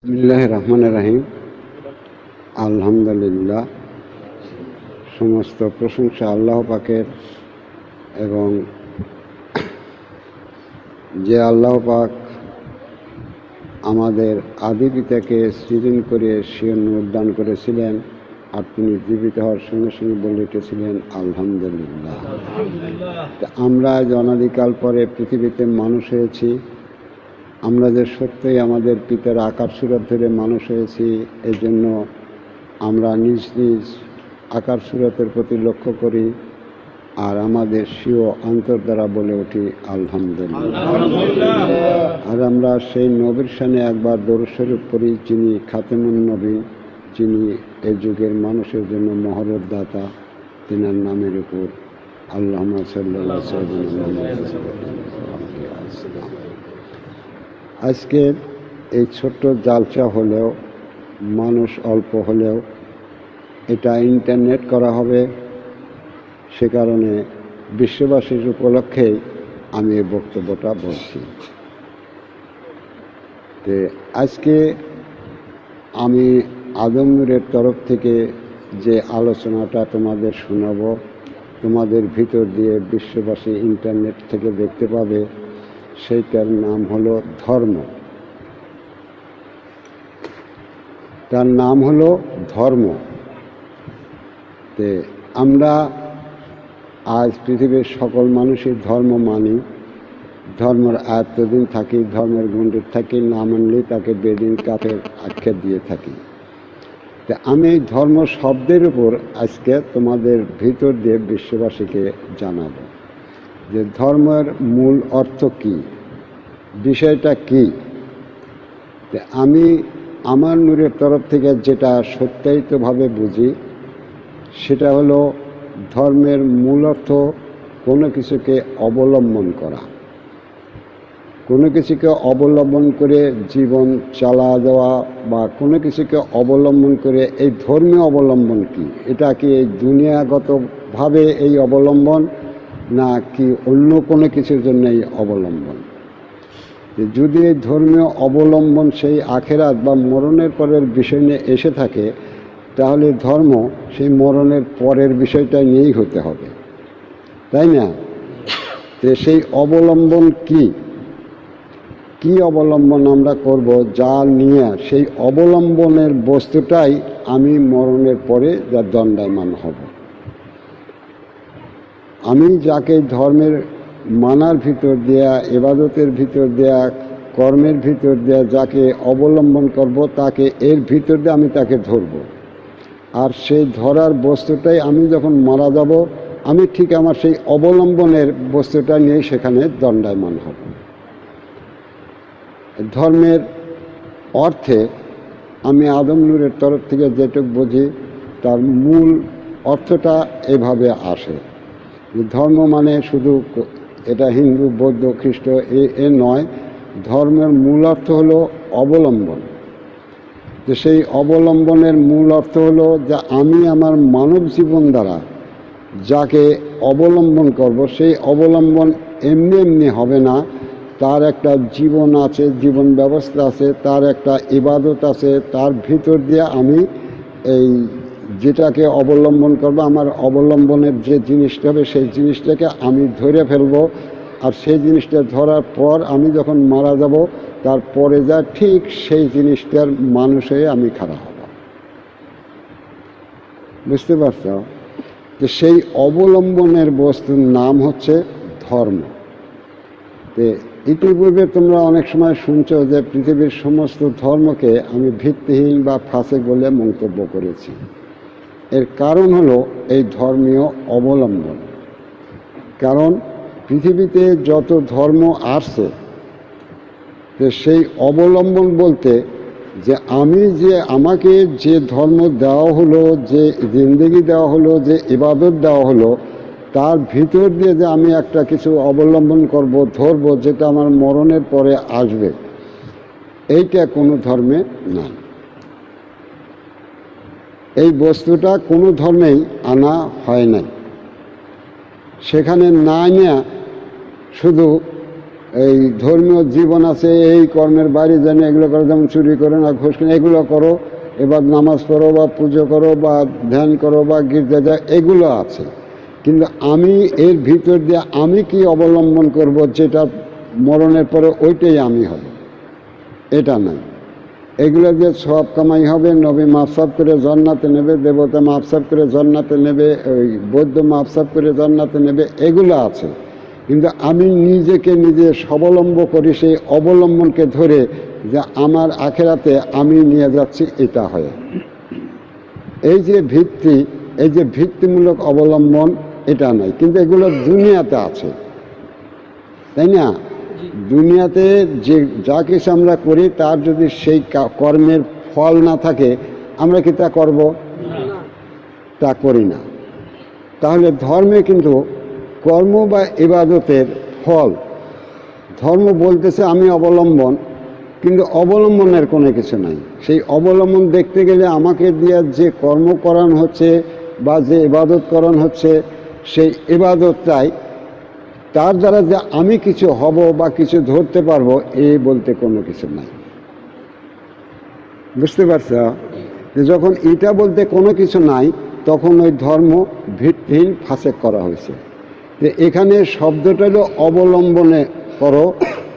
বিসমিল্লাহির রহমানির রহিম। আলহামদুলিল্লাহ, সমস্ত প্রশংসা আল্লাহ পাকের, এবং যে আল্লাহ পাক আমাদের আদি পিতাকে সৃজন করে শিয়ন উদ্যান করেছিলেন, আর তিনি জীবিত হওয়ার সঙ্গে সঙ্গে বলে উঠেছিলেন আলহামদুলিল্লাহ। আমরা আজ অনাদিকাল পরে পৃথিবীতে মানুষ হয়েছি। আমরা যে সত্যই আমাদের পিতার আকার সুরত ধরে মানুষ হয়েছি, এই জন্য আমরা নিজ নিজ আকার সুরতের প্রতি লক্ষ্য করি, আর আমাদের স্বীয় অন্তর দ্বারা বলে উঠি আলহামদুলিল্লাহ। আর আমরা সেই নবীর শানে একবার দরুদ শরীফ পড়ি, যিনি খাতেমুন নবী, যিনি এই যুগের মানুষের জন্য মহরত দাতা, তিনার নামের উপর আল্লাহুম্মা সাল্লি আলা সাইয়্যিদিনা মুহাম্মাদ। আজকের এই ছোট্ট জালসা হলেও, মানুষ অল্প হলেও, এটা ইন্টারনেট করা হবে, সে কারণে বিশ্ববাসীর উপলক্ষেই আমি এই বক্তব্যটা বলছি। তো আজকে আমি আদম নূরের তরফ থেকে যে আলোচনাটা তোমাদের শোনাব, তোমাদের ভিতর দিয়ে বিশ্ববাসী ইন্টারনেট থেকে দেখতে পাবে, সেইটার নাম হলো ধর্ম। তার নাম হলো ধর্ম। তে আমরা আজ পৃথিবীর সকল মানুষই ধর্ম মানি, ধর্মের আয়ত্তদিন থাকি, ধর্মের গণ্ডিত থাকি, না মানলেই তাকে বেদিন কাফের আখ্যা দিয়ে থাকি। তা আমি এই ধর্ম শব্দের উপর আজকে তোমাদের ভিতর দিয়ে বিশ্ববাসীকে জানাব যে ধর্মের মূল অর্থ কী, বিষয়টা কী। আমি আমার নূরের তরফ থেকে যেটা সত্যায়িতভাবে বুঝি, সেটা হলো ধর্মের মূল অর্থ কোনো কিছুকে অবলম্বন করা, কোনো কিছুকে অবলম্বন করে জীবন চালা দেওয়া, বা কোনো কিছুকে অবলম্বন করে এই ধর্মীয় অবলম্বন কি, এটা কি এই দুনিয়াগতভাবে এই অবলম্বন, না কি অন্য কোনো কিছুর জন্য এই অবলম্বন। যদি এই ধর্মীয় অবলম্বন সেই আখেরাত বা মরণের পরের বিষয় নিয়ে এসে থাকে, তাহলে ধর্ম সেই মরণের পরের বিষয়টা নিয়েই হতে হবে, তাই না? তো সেই অবলম্বন কি কি অবলম্বন আমরা করব, যা নিয়ে সেই অবলম্বনের বস্তুটাই আমি মরণের পরে যা দণ্ডায়মান হব। আমি যাকে ধর্মের মানার ভিতর দেয়া, ইবাদতের ভিতর দেয়া, কর্মের ভিতর দেয়া যাকে অবলম্বন করব, তাকে এর ভিতর দিয়ে আমি তাকে ধরব। আর সেই ধরার বস্তুটাই আমি যখন মারা যাব, আমি ঠিক আমার সেই অবলম্বনের বস্তুটা নিয়ে সেখানে দণ্ডায়মান হব। ধর্মের অর্থে আমি আদম নূরের তরফ থেকে যেটুকু বুঝি, তার মূল অর্থটা এভাবে আসে। ধর্ম মানে শুধু এটা হিন্দু, বৌদ্ধ, খ্রিস্ট এ নয়। ধর্মের মূল অর্থ হলো অবলম্বন। যে সেই অবলম্বনের মূল অর্থ হলো যে আমি আমার মানব জীবন দ্বারা যাকে অবলম্বন করব, সেই অবলম্বন এমনি এমনি হবে না। তার একটা জীবন আছে, জীবন ব্যবস্থা আছে, তার একটা ইবাদত আছে, তার ভিতর দিয়ে আমি এই যেটাকে অবলম্বন করব, আমার অবলম্বনের যে জিনিসটা হবে, সেই জিনিসটাকে আমি ধরে ফেলব। আর সেই জিনিসটা ধরার পর আমি যখন মারা যাব, তারপরে যা ঠিক সেই জিনিসটার মানুষ হয়ে আমি খাড়া হব। বুঝতে পারছ? যে সেই অবলম্বনের বস্তুর নাম হচ্ছে ধর্ম। তে ইতিপূর্বে তোমরা অনেক সময় শুনছো যে পৃথিবীর সমস্ত ধর্মকে আমি ভিত্তিহীন বা ফাসেক বলে মন্তব্য করেছি। এর কারণ হলো এই ধর্মীয় অবলম্বন। কারণ পৃথিবীতে যত ধর্ম আসছে, সেই অবলম্বন বলতে যে আমাকে যে ধর্ম দেওয়া হলো, যে জিন্দেগি দেওয়া হলো, যে ইবাদত দেওয়া হলো, তার ভিতর দিয়ে যে আমি একটা কিছু অবলম্বন করব, ধরবো, যেটা আমার মরণের পরে আসবে, এইটা কোনো ধর্মে নাই। এই বস্তুটা কোনো ধর্মেই আনা হয় নাই। সেখানে না নিয়ে শুধু এই ধর্মীয় জীবন আছে, এই কর্মের বাইরে যেন এগুলো করো, যেমন চুরি করো না, ঘুষ করো, এগুলো করো, এবার নামাজ পড়ো বা পুজো করো বা ধ্যান করো বা গির্জা যাও, এগুলো আছে। কিন্তু আমি এর ভিতর দিয়ে আমি কি অবলম্বন করব, যেটা মরণের পরে ওইটাই আমি হব, এটা নাই। এগুলো দিয়ে সব কামাই হবে, নবী মাফসাব করে জান্নাতে নেবে, দেবতা মাফসাব করে জান্নাতে নেবে, ওই বৌদ্ধ মাফসাব করে জান্নাতে নেবে, এগুলো আছে। কিন্তু আমি নিজেকে নিজে স্বাবলম্ব করি, সেই অবলম্বনকে ধরে যে আমার আখেরাতে আমি নিয়ে যাচ্ছি, এটা হয়। এই যে ভিত্তি, এই যে ভিত্তিমূলক অবলম্বন, এটা নাই। কিন্তু এগুলো দুনিয়াতে আছে, তাই না? দুনিয়াতে যে যা কিছু আমরা করি, তার যদি সেই কর্মের ফল না থাকে, আমরা কি তা করব? তা করি না। তাহলে ধর্মে কিন্তু কর্ম বা ইবাদতের ফল, ধর্ম বলতেছে আমি অবলম্বন, কিন্তু অবলম্বনের কোনো কিছু নাই। সেই অবলম্বন দেখতে গেলে আমাকে দিয়ে যে কর্ম করানো হচ্ছে বা যে ইবাদত করানো হচ্ছে, সেই ইবাদতটাই, তার দ্বারা যে আমি কিছু হব বা কিছু ধরতে পারবো, এই বলতে কোনো কিছু নাই। বুঝতে পারছ? যে যখন এটা বলতে কোনো কিছু নাই, তখন ওই ধর্ম ভিত্তিহীন ফাসেক করা হয়েছে। যে এখানে শব্দটা হলো অবলম্বনে করো,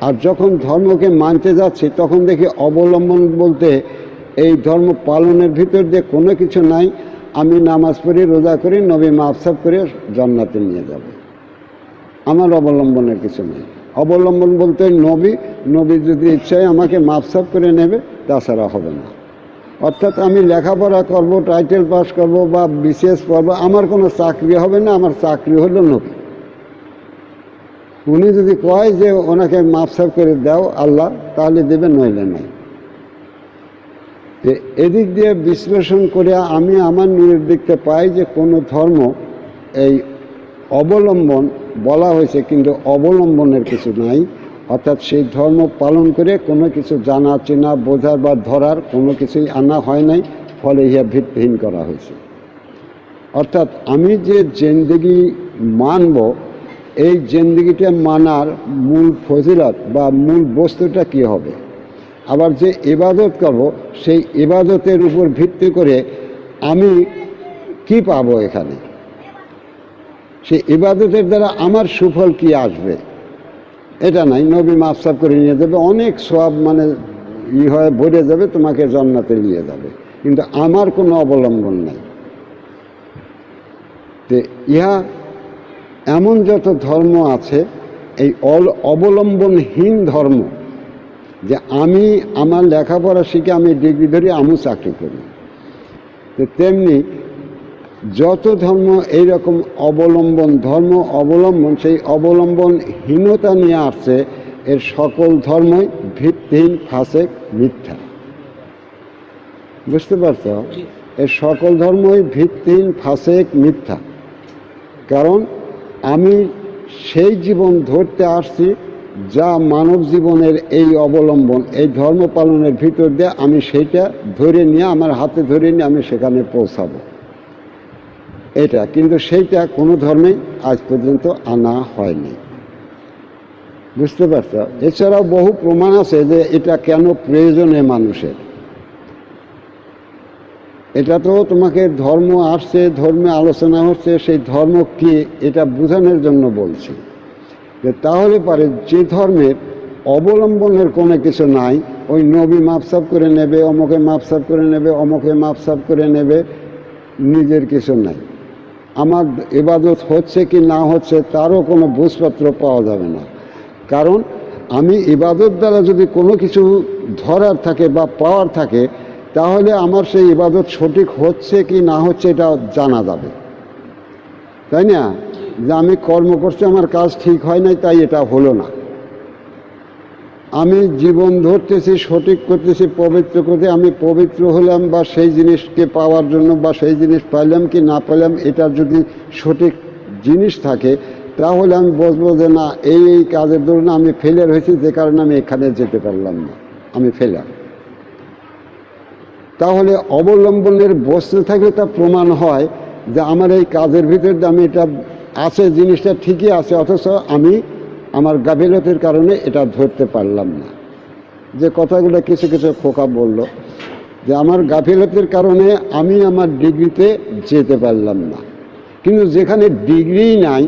আর যখন ধর্মকে মানতে যাচ্ছি, তখন দেখি অবলম্বন বলতে এই ধর্ম পালনের ভিতর দিয়ে কোনো কিছু নাই। আমি নামাজ পড়ি, রোজা করি, নবী মাফসাব করে জান্নাতে নিয়ে যাবে, আমার অবলম্বনের কিছু নেই। অবলম্বন বলতে নবী যদি ইচ্ছায় আমাকে মাফসাব করে নেবে, তাছাড়া হবে না। অর্থাৎ আমি লেখাপড়া করব, টাইটেল পাস করব বা বিসিএস করবো, আমার কোনো চাকরি হবে না, আমার চাকরি হলো নবী। উনি যদি কয় যে ওনাকে মাফসাব করে দাও আল্লাহ, তাহলে দেবে, নইলে নাই। এদিক দিয়ে বিশ্লেষণ করে আমি আমার নিজের দিকতে পাই যে কোনো ধর্ম এই অবলম্বন বলা হয়েছে, কিন্তু অবলম্বনের কিছু নাই। অর্থাৎ সেই ধর্ম পালন করে কোনো কিছু জানা, চেনা, বোঝার বা ধরার কোনো কিছুই আনা হয় নাই, ফলে ইহা ভিত্তিহীন করা হয়েছে। অর্থাৎ আমি যে জিন্দেগি মানব, এই জিন্দেগিটা মানার মূল ফজিলত বা মূল বস্তুটা কি হবে, আবার যে ইবাদত করব, সেই ইবাদতের উপর ভিত্তি করে আমি কি পাবো এখানে, সেই ইবাদতের দ্বারা আমার সুফল কি আসবে, এটা নাই। নবী মাফসাব করে নিয়ে যাবে, অনেক সওয়াব মানে হয়ে ভরে যাবে, তোমাকে জান্নাতে নিয়ে যাবে, কিন্তু আমার কোনো অবলম্বন নাই। তো ইহা এমন যত ধর্ম আছে, এই অবলম্বনহীন ধর্ম, যে আমি আমার লেখাপড়া শিখে আমি ডিগ্রি ধরে আমি চাকরি করি, তো তেমনি যত ধর্ম এইরকম ধর্ম অবলম্বন, সেই অবলম্বনহীনতা নিয়ে আসছে, এর সকল ধর্মই ভিত্তিহীন, ফাসেক, মিথ্যা। বুঝতে পারছ? এর সকল ধর্মই ভিত্তিহীন, ফাসেক, মিথ্যা। কারণ আমি সেই জীবন ধরতে আসছি যা মানব জীবনের এই অবলম্বন, এই ধর্ম পালনের ভিতর দিয়ে আমি সেইটা ধরে নিয়ে, আমার হাতে ধরে নিয়ে আমি সেখানে পৌঁছাবো, এটা। কিন্তু সেইটা কোনো ধর্মেই আজ পর্যন্ত আনা হয়নি। বুঝতে পারছ? এছাড়াও বহু প্রমাণ আছে যে এটা কেন প্রয়োজনে মানুষের। এটা তো তোমাকে ধর্ম আসছে, ধর্মে আলোচনা হচ্ছে, সেই ধর্ম কি এটা বোঝানোর জন্য বলছি। তাহলে পারে যে ধর্মের অবলম্বনের কোনো কিছু নাই, ওই নবী মাফসাব করে নেবে, অমুকে মাফসাব করে নেবে, অমুকে মাফসাব করে নেবে, নিজের কিছু নাই। আমার ইবাদত হচ্ছে কি না হচ্ছে তারও কোনো বুঝপত্র পাওয়া যাবে না। কারণ আমি ইবাদত দ্বারা যদি কোনো কিছু ধরার থাকে বা পাওয়ার থাকে, তাহলে আমার সেই ইবাদত সঠিক হচ্ছে কি না হচ্ছে এটা জানা যাবে, তাই না? যে আমি কর্ম করছি, আমার কাজ ঠিক হয় নাই, তাই এটা হলো না। আমি জীবন ধরতেছি, সঠিক করতেছি, পবিত্র করতে, আমি পবিত্র হলাম বা সেই জিনিসকে পাওয়ার জন্য বা সেই জিনিস পাইলাম কি না পাইলাম, এটার যদি সঠিক জিনিস থাকে, তাহলে আমি বলবো যে না, এই কাজের দরুন আমি ফেলিয়ার হয়েছি, যে কারণে আমি এখানে যেতে পারলাম না, আমি ফেলার। তাহলে অবলম্বনের বস্তু থাকলে তা প্রমাণ হয় যে আমার এই কাজের ভিতরে আমি এটা আছে, জিনিসটা ঠিকই আছে, অথচ আমি আমার গাফিলতির কারণে এটা ধরতে পারলাম না। যে কথাগুলো কিছু কিছু খোকা বলল যে আমার গাফিলতির কারণে আমি আমার ডিগ্রিতে যেতে পারলাম না। কিন্তু যেখানে ডিগ্রি নাই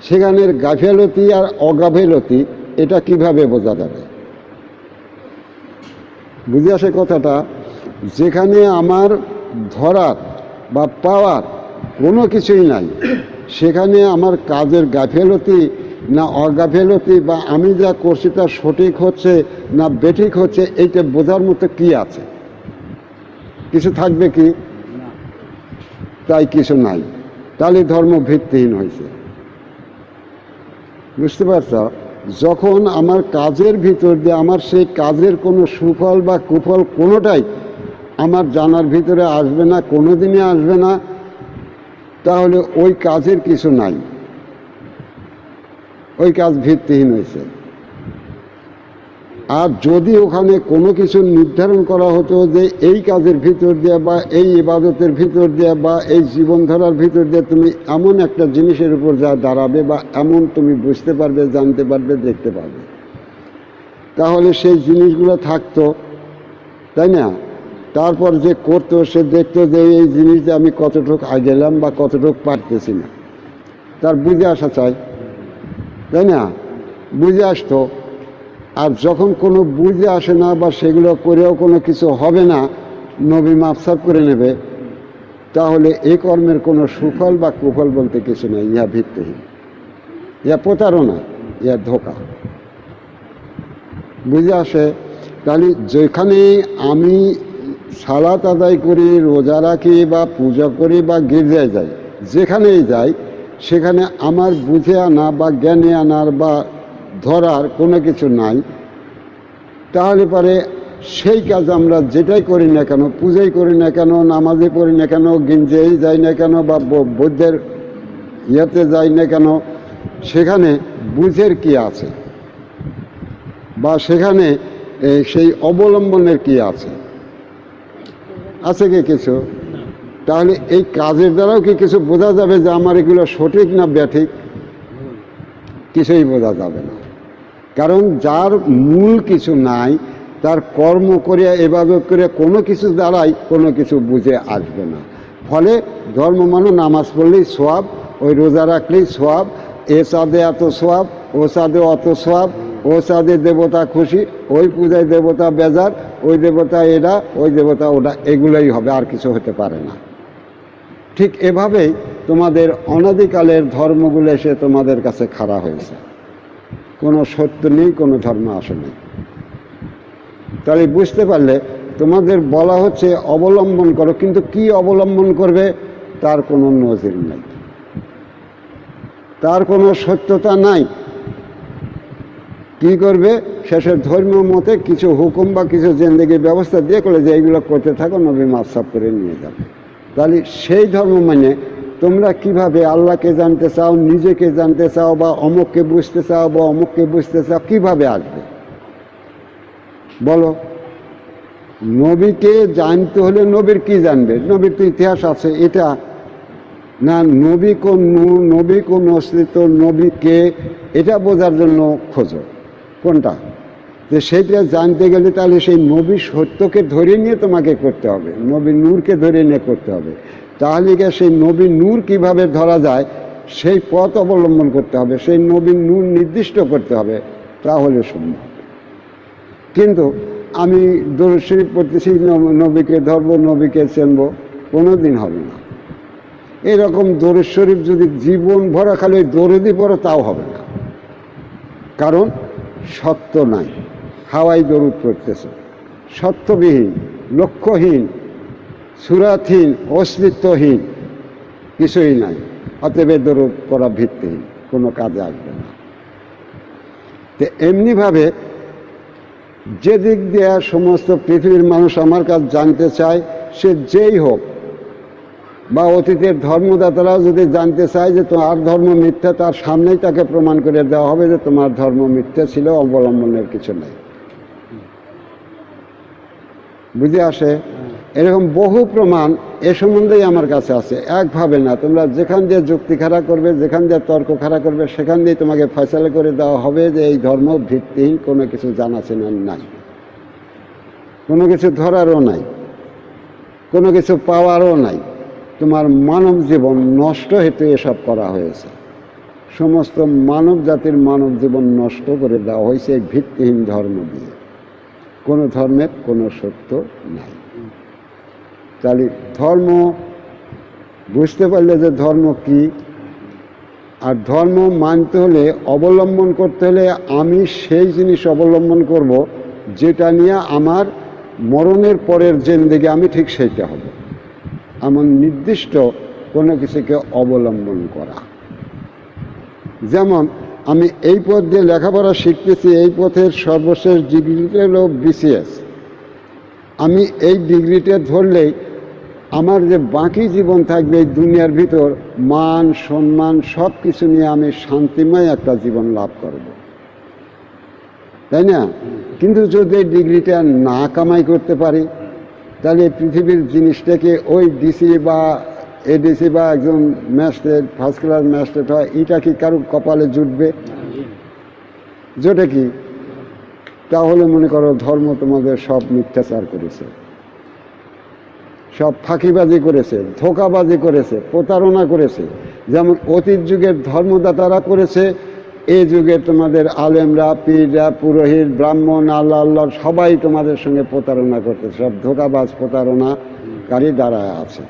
সেখানের গাফিলতি আর অগাফিলতি এটা কিভাবে বোঝা যাবে? বুঝে আসে কথাটা? যেখানে আমার ধরার বা পাওয়ার কোনো কিছুই নাই, সেখানে আমার কাজের গাফিলতি না অগাফিলতি, বা আমি যা করছি তা সঠিক হচ্ছে না বেঠিক হচ্ছে, এইটা বোঝার মতো কি আছে? কিছু থাকবে কি? তাই কিছু নাই। তাহলে ধর্ম ভিত্তিহীন হয়েছে। বুঝতে পারছ? যখন আমার কাজের ভিতর দিয়ে আমার সেই কাজের কোনো সুফল বা কুফল কোনোটাই আমার জানার ভিতরে আসবে না, কোনোদিনই আসবে না, তাহলে ওই কাজের কিছু নাই, ওই কাজ ভিত্তিহীন হয়েছে। আর যদি ওখানে কোনো কিছু নির্ধারণ করা হতো যে এই কাজের ভিতর দিয়ে বা এই ইবাদতের ভিতর দিয়ে বা এই জীবনধারার ভিতর দিয়ে তুমি এমন একটা জিনিসের উপর যা দাঁড়াবে বা এমন তুমি বুঝতে পারবে, জানতে পারবে, দেখতে পারবে, তাহলে সেই জিনিসগুলো থাকতো, তাই না? তারপর যে করতো সে দেখতো যে এই জিনিসটা আমি কতটুকু আগেলাম বা কতটুকু পারতেছি না, তার বুঝে আসা চাই, তাই না? বুঝে আসতো। আর যখন কোনো বুঝে আসে না বা সেগুলো করেও কোনো কিছু হবে না, নবী মাফসাব করে নেবে, তাহলে এই কর্মের কোনো সুফল বা কুফল বলতে কিছু নেই। ইহা ভিত্তিহীন, ইহা প্রতারণা, ইহা ধোঁকা। বুঝে আসে? তাহলে যেখানে আমি সালাত আদায় করি, রোজা রাখি বা পূজা করি বা গির্জায় যাই, যেখানেই যাই সেখানে আমার বুঝে আনা বা জ্ঞানে আনার বা ধরার কোনো কিছু নাই, তাহলে পরে সেই কাজ আমরা যেটাই করি না কেন, পূজাই করি না কেন, নামাজে পড়ি না কেন, গির্জায় যাই না কেন বা বৌদ্ধের ইয়েতে যাই না কেন, সেখানে বুঝের কি আছে বা সেখানে সেই অবলম্বনের কি আছে? আছে কি কিছু? তাহলে এই কাজের দ্বারাও কি কিছু বোঝা যাবে যে আমার এগুলো সঠিক না ব্যাঠিক? কিছুই বোঝা যাবে না। কারণ যার মূল কিছু নাই, তার কর্ম করিয়া ইবাদত করিয়া কোনো কিছু দ্বারাই কোনো কিছু বুঝে আসবে না। ফলে ধর্ম মানে নামাজ পড়লেই সোয়াব, ওই রোজা রাখলেই সোয়াব, এ চাঁদে এত সোয়াব, ও চাঁদে অত সোয়াব, ও চাঁদে দেবতা খুশি, ওই পূজায় দেবতা বেজার, ওই দেবতা এটা, ওই দেবতা ওটা, এগুলোই হবে, আর কিছু হতে পারে না। ঠিক এভাবেই তোমাদের অনাদিকালের ধর্মগুলো এসে তোমাদের কাছে খাড়া হয়েছে। কোনো সত্য নেই, কোনো ধর্ম আসে নেই। তাহলে বুঝতে পারলে তোমাদের বলা হচ্ছে অবলম্বন করো, কিন্তু কি অবলম্বন করবে তার কোনো নজির নাই, তার কোনো সত্যতা নাই। কি করবে? শেষের ধর্মীয় মতে কিছু হুকুম বা কিছু জিন্দেগির ব্যবস্থা দিয়ে করলে যে এইগুলো করতে থাকো, নবী মাফসাব করে নিয়ে যাবে। তাহলে সেই ধর্ম মানে তোমরা কিভাবে আল্লাহকে জানতে চাও, নিজেকে জানতে চাও, বা অমুককে বুঝতে চাও বা অমুককে বুঝতে চাও, কিভাবে আসবে বলো? নবীকে জানতে হলে নবীর কি জানবে? নবীর তো ইতিহাস আছে, এটা না নবী কোন নূর, নবী কোন অস্তিত্ব, নবীকে এটা বোঝার জন্য খোঁজো। কোনটা? যে সেইটা জানতে গেলে তাহলে সেই নবী সত্যকে ধরে নিয়ে তোমাকে করতে হবে, নবী নূরকে ধরে নিয়ে করতে হবে। তাহলে গিয়ে সেই নবী নূর কিভাবে ধরা যায় সেই পথ অবলম্বন করতে হবে, সেই নবী নূর নির্দিষ্ট করতে হবে, তাহলে সম্ভব। কিন্তু আমি দরুদ শরীফ পড়তেছি, নবীকে ধরবো, নবীকে চিনবো, কোনো দিন হবে না। এরকম দরুদ শরীফ যদি জীবন ভরা খালি দরুদই পড়ো, তাও হবে না। কারণ সত্য নাই, হাওয়াই দরুদ পড়তেছে, সত্যবিহীন, লক্ষ্যহীন, সুরাতহীন, অস্তিত্বহীন, কিছুই নাই। অতএব দরুদ পড়া ভিত্তিহীন, কোনো কাজে আসবে না। তো এমনিভাবে যে দিক দিয়ে সমস্ত পৃথিবীর মানুষ আমার কাছে জানতে চায়, সে যেই হোক, বা অতীতের ধর্মদাতারাও যদি জানতে চায় যে তোমার ধর্ম মিথ্যা, তার সামনেই তাকে প্রমাণ করে দেওয়া হবে যে তোমার ধর্ম মিথ্যা ছিল, অবলম্বনের কিছু নেই। বুঝে আসে? এরকম বহু প্রমাণ এ সম্বন্ধেই আমার কাছে আছে। একভাবে না, তোমরা যেখান দিয়ে যুক্তি খাড়া করবে, যেখান দিয়ে তর্ক খাড়া করবে, সেখান দিয়ে তোমাকে ফয়সালা করে দেওয়া হবে যে এই ধর্ম ভিত্তিহীন, কোনো কিছু জানাশোনা নাই, কোনো কিছু ধরারও নাই, কোনো কিছু পাওয়ারও নাই। তোমার মানব জীবন নষ্ট হেতু এসব করা হয়েছে। সমস্ত মানব জাতির মানব জীবন নষ্ট করে দেওয়া হয়েছে এই ভিত্তিহীন ধর্ম দিয়ে। কোনো ধর্মের কোনো সত্য নাই। তাহলে ধর্ম বুঝতে পারলে যে ধর্ম কি, আর ধর্ম মানতে হলে, অবলম্বন করতে হলে আমি সেই জিনিস অবলম্বন করব যেটা নিয়ে আমার মরণের পরের জিন্দেগি আমি ঠিক সেইটা হব। এমন নির্দিষ্ট কোনো কিছুকে অবলম্বন করা। যেমন আমি এই পথ দিয়ে লেখাপড়া শিখতেছি, এই পথের সর্বশেষ ডিগ্রিটা হলো BCS। আমি এই ডিগ্রিটা ধরলেই আমার যে বাকি জীবন থাকবে এই দুনিয়ার ভিতর, মান সম্মান সব কিছু নিয়ে আমি শান্তিময় একটা জীবন লাভ করব, তাই না? কিন্তু যদি এই ডিগ্রিটা না কামাই করতে পারি, তাহলে পৃথিবীর জিনিসটাকে ওই ডিসি বা এডিসি বা একজন ম্যাজিস্ট্রেট, ফার্স্ট ক্লাস ম্যাজিস্ট্রেট হয়, এটা কি কারো কপালে জুটবে? জোটে কি? তাহলে মনে করো ধর্ম তোমাদের সব মিথ্যাচার করেছে, সব ফাঁকিবাজি করেছে, ধোঁকাবাজি করেছে, প্রতারণা করেছে। যেমন অতীত যুগের ধর্মদাতারা করেছে, এই যুগে তোমাদের আলেমরা, পীররা, পুরোহিত, ব্রাহ্মণ, আল্লাহ সবাই তোমাদের সঙ্গে প্রতারণা করতেছে। সব ধোঁকাবাজ প্রতারণাকারী দাঁড়ায় আছে।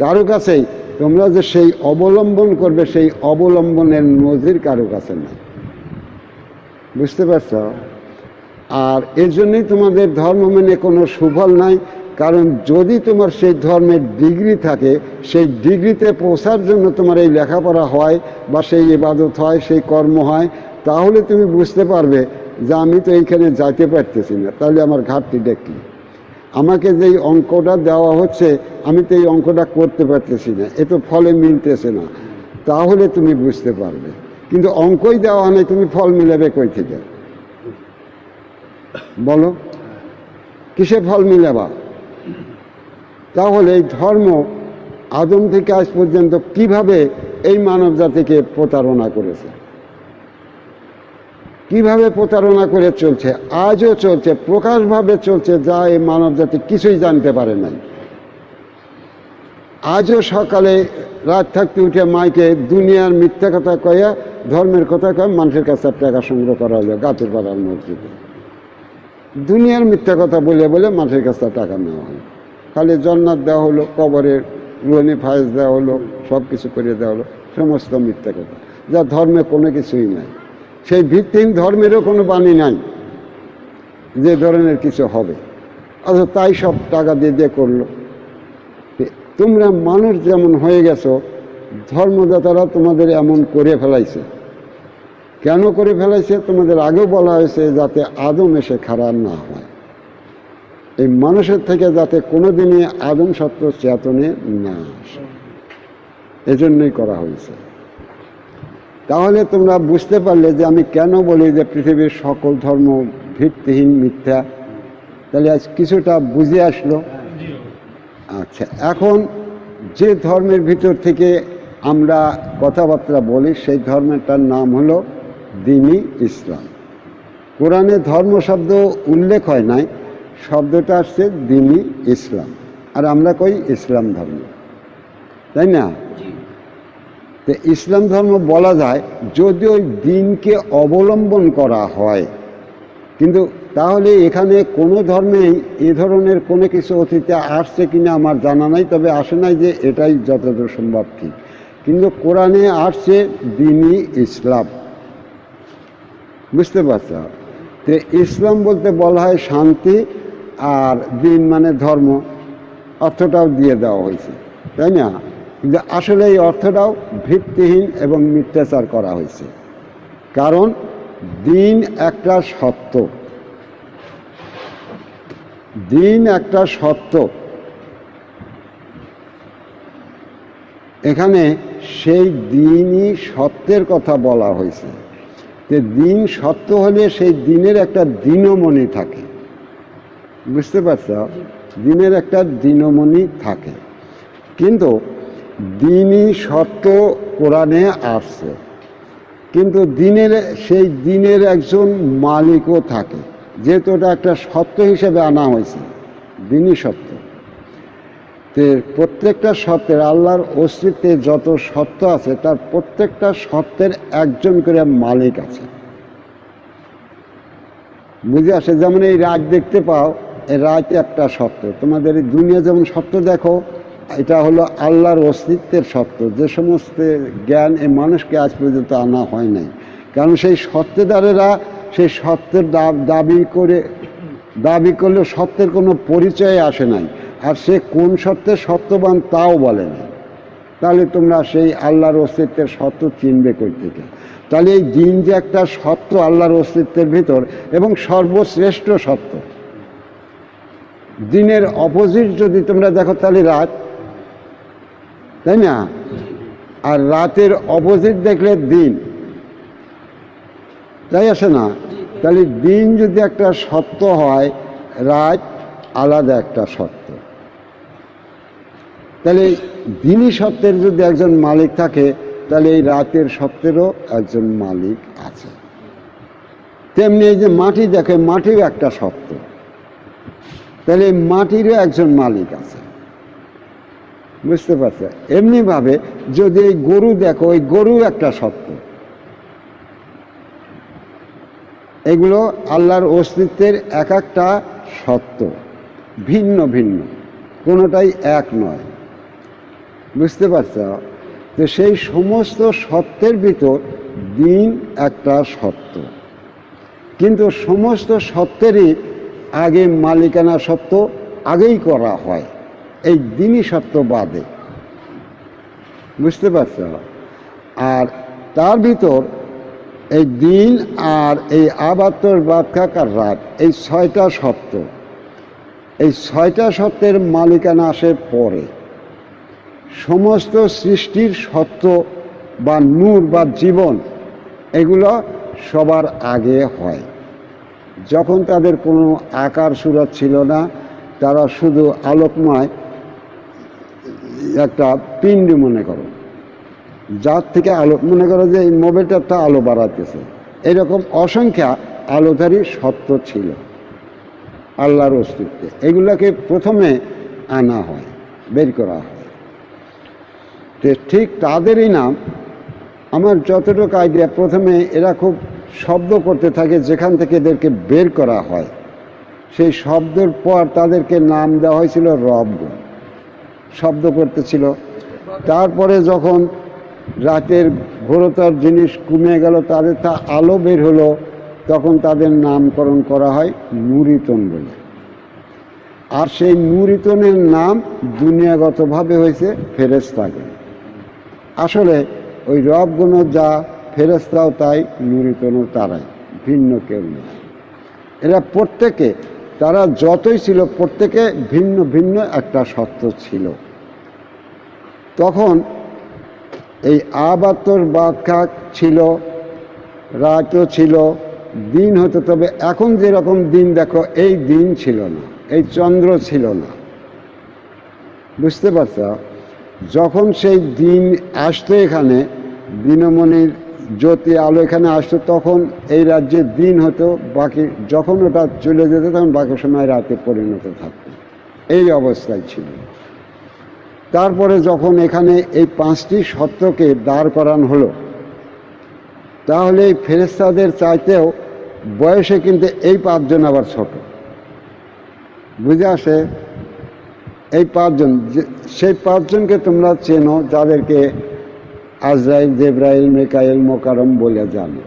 কারো কাছেই তোমরা যে সেই অবলম্বন করবে, সেই অবলম্বনের নজির কারো কাছে নাই। বুঝতে পারছ? আর এর জন্যই তোমাদের ধর্ম মেনে কোনো সুফল নাই। কারণ যদি তোমার সেই ধর্মের ডিগ্রি থাকে, সেই ডিগ্রিতে পৌঁছার জন্য তোমার এই লেখাপড়া হয় বা সেই ইবাদত হয়, সেই কর্ম হয়, তাহলে তুমি বুঝতে পারবে যে আমি তো এইখানে যাইতে পারতেছি না, তাহলে আমার ঘাটতিটা কী। আমাকে যেই অঙ্কটা দেওয়া হচ্ছে, আমি তো এই অঙ্কটা করতে পারতেছি না, এ তো ফলে মিলতেছে না, তাহলে তুমি বুঝতে পারবে। কিন্তু অঙ্কই দেওয়া নেই, তুমি ফল মিলাবে কই থেকে? বলো, কিসে ফল মিলাবা? তাহলে এই ধর্ম আদম থেকে আজ পর্যন্ত কিভাবে এই মানব জাতিকে প্রতারণা করেছে, কিভাবে প্রতারণা করে চলছে, আজও চলছে, প্রকাশভাবে চলছে, যা এই মানব জাতি কিছুই জানতে পারে নাই। আজও সকালে রাত থাকতে উঠে মাইকে দুনিয়ার মিথ্যা কথা কয়া ধর্মের কথা কয়, মানুষের কাছে টাকা সংগ্রহ করা হলো গাছের পাড়ার মসজিদে। দুনিয়ার মিথ্যা কথা বলে বলে মানুষের কাছে টাকা নেওয়া হলো, খালি জান্নাত দেওয়া হলো, কবরের রুহানি ফায়েজ দেওয়া হলো, সব কিছু করে দেওয়া হলো, সমস্ত মিথ্যা কথা, যা ধর্মে কোনো কিছুই নাই। সেই ভিত্তিহীন ধর্মেরও কোনো বাণী নাই যে ধরনের কিছু হবে, অথচ তাই সব টাকা দিয়ে দিয়ে করলো। তোমরা মানুষ যেমন হয়ে গেছো, ধর্মদাতারা তোমাদের এমন করে ফেলাইছে। কেন করে ফেলাইছে? তোমাদের আগেও বলা হয়েছে যাতে আদম এসে খারাপ না হয়, এই মানুষের থেকে যাতে কোনোদিনই আদম সত্য চেতনে না আসে, এজন্যই করা হয়েছে। তাহলে তোমরা বুঝতে পারলে যে আমি কেন বলি যে পৃথিবীর সকল ধর্ম ভিত্তিহীন, মিথ্যা। তাহলে আজ কিছুটা বুঝে আসলো। আচ্ছা, এখন যে ধর্মের ভিতর থেকে আমরা কথাবার্তা বলি, সেই ধর্মটার নাম হলো দ্বীনি ইসলাম। কোরআনে ধর্ম শব্দ উল্লেখ হয় নাই, শব্দটা আসছে দ্বীনি ইসলাম, আর আমরা কই ইসলাম ধর্ম, তাই না? তো ইসলাম ধর্ম বলা যায় যদি ওই দিনকে অবলম্বন করা হয়। কিন্তু তাহলে এখানে কোনো ধর্মেই এ ধরনের কোনো কিছু অতীতে আসছে কিনা আমার জানা নাই, তবে আসে নাই যে এটাই যতদূর সম্ভব ঠিক। কিন্তু কোরআনে আসছে দ্বীনি ইসলাম, বুঝতে পারছ? তো ইসলাম বলতে বলা হয় শান্তি, আর দিন মানে ধর্ম, অর্থটাও দিয়ে দেওয়া হয়েছে, তাই না? কিন্তু আসলে এই অর্থটাও ভিত্তিহীন এবং মিথ্যাচার করা হয়েছে। কারণ দিন একটা সত্য, দিন একটা সত্য। এখানে সেই দিনই সত্যের কথা বলা হয়েছে। যে দিন সত্য হলে সেই দিনের একটা দিনমণি থাকে, বুঝতে পারছ? দিনের একটা দিনমণি থাকে। কিন্তু দিনই সত্য কোরআনে আসছে, কিন্তু সেই দিনের একজন মালিকও থাকে, যেহেতু ওটা একটা সত্য হিসেবে আনা হয়েছে, দিনই সত্য। তো প্রত্যেকটা সত্যের, আল্লাহর অস্তিত্বে যত সত্য আছে তার প্রত্যেকটা সত্যের একজন করে মালিক আছে। বুঝে আসে? যেমন এই রাত দেখতে পাও, এই রাত একটা সত্য। তোমাদের এই দুনিয়া যেমন সত্য দেখো, এটা হলো আল্লাহর অস্তিত্বের সত্য, যে সমস্ত জ্ঞান এই মানুষকে আজ পর্যন্ত আনা হয় নাই। কারণ সেই সত্যদারেরা সেই সত্যের দাবি করলেও সত্যের কোনো পরিচয় আসে নাই, আর সে কোন সত্যের সত্যবান তাও বলে না। তাহলে তোমরা সেই আল্লাহর অস্তিত্বের সত্য চিনবে কই থেকে? তাহলে এই দিন যে একটা সত্য আল্লাহর অস্তিত্বের ভিতর এবং সর্বশ্রেষ্ঠ সত্য। দিনের অপোজিট যদি তোমরা দেখো তাহলে রাত, তাই না? আর রাতের অপোজিট দেখলে দিন, তাই আসে না? তাহলে দিন যদি একটা সত্য হয়, রাত আলাদা একটা সত্য। তাহলে দিনই সত্যের যদি একজন মালিক থাকে, তাহলে এই রাতের সত্যেরও একজন মালিক আছে। তেমনি এই যে মাটি দেখে, মাটিরও একটা সত্য, তাহলে এই মাটিরও একজন মালিক আছে। বুঝতে পারছে? এমনিভাবে যদি এই গরু দেখো, ওই গরু একটা সত্য। এগুলো আল্লাহর অস্তিত্বের এক একটা সত্য, ভিন্ন ভিন্ন, কোনোটাই এক নয়। বুঝতে পারছ? তো সেই সমস্ত সত্যের ভিতর দিন একটা সত্য, কিন্তু সমস্ত সত্যেরই আগে মালিকানা সত্য আগেই করা হয়, এই দিনই সত্য বাদে। বুঝতে পারছ? আর তার ভিতর এই দিন আর এই আবাত্তর বাদখাক আর রাত, এই ছয়টা সত্য, এই ছয়টা সত্যের মালিকানা আসে পরে। সমস্ত সৃষ্টির সত্য বা নূর বা জীবন, এগুলো সবার আগে হয়। যখন তাদের কোনো আকার সুরত ছিল না, তারা শুধু আলোকময় একটা পিণ্ড মনে করো, যার থেকে আলো, মনে করো যে এই মোবাইলটা আলো বাড়াতেছে, এরকম অসংখ্য আলোধারী সত্য ছিল আল্লাহর অস্তিত্বে। এগুলোকে প্রথমে আনা হয়, বের করা হয়। ঠিক তাদেরই নাম, আমার যতটুকু আইডিয়া, প্রথমে এরা খুব শব্দ করতে থাকে, যেখান থেকে এদেরকে বের করা হয় সেই শব্দের পর তাদেরকে নাম দেওয়া হয়েছিল রবগণ। শব্দ করতেছিল। তারপরে যখন রাতের ঘোরতর জিনিস কমে গেল, তাদের তা আলো বের হলো, তখন তাদের নামকরণ করা হয় নুরিতন বলে। আর সেই নুরিতনের নাম দুনিয়াগতভাবে হয়েছে ফেরেশতাগণ। আসলে ওই রবগুণও যা, ফেরেশতাও তাই, নুরিতনও তারাই, ভিন্ন কেউ নয়। এরা প্রত্যেকে, তারা যতই ছিল, প্রত্যেকে ভিন্ন ভিন্ন একটা সত্য ছিল। তখন এই আবাত্তর বাদখাক ছিল, রাতও ছিল, দিন হতো। তবে এখন যেরকম দিন দেখো, এই দিন ছিল না, এই চন্দ্র ছিল না। বুঝতে পারছ? যখন সেই দিন আসতো, এখানে দিনমণির জ্যোতি আলো এখানে আসতো, তখন এই রাজ্যে দিন হতো, বাকি যখন ওটা চলে যেত তখন বাকি সময় রাতে পরিণত থাকত। এই অবস্থায় ছিল। তারপরে যখন এখানে এই পাঁচটি সত্যকে দাঁড় করানো হলো, তাহলে এই ফেরেশতাদের চাইতেও বয়সে কিন্তু এই পাঁচজন আবার ছোট। বুঝে আসে? এই পাঁচজন, সেই পাঁচজনকে তোমরা চেনো, যাদেরকে আজরাইল, জিবরাইল, মিকাইল, মোকারম বলে জানো।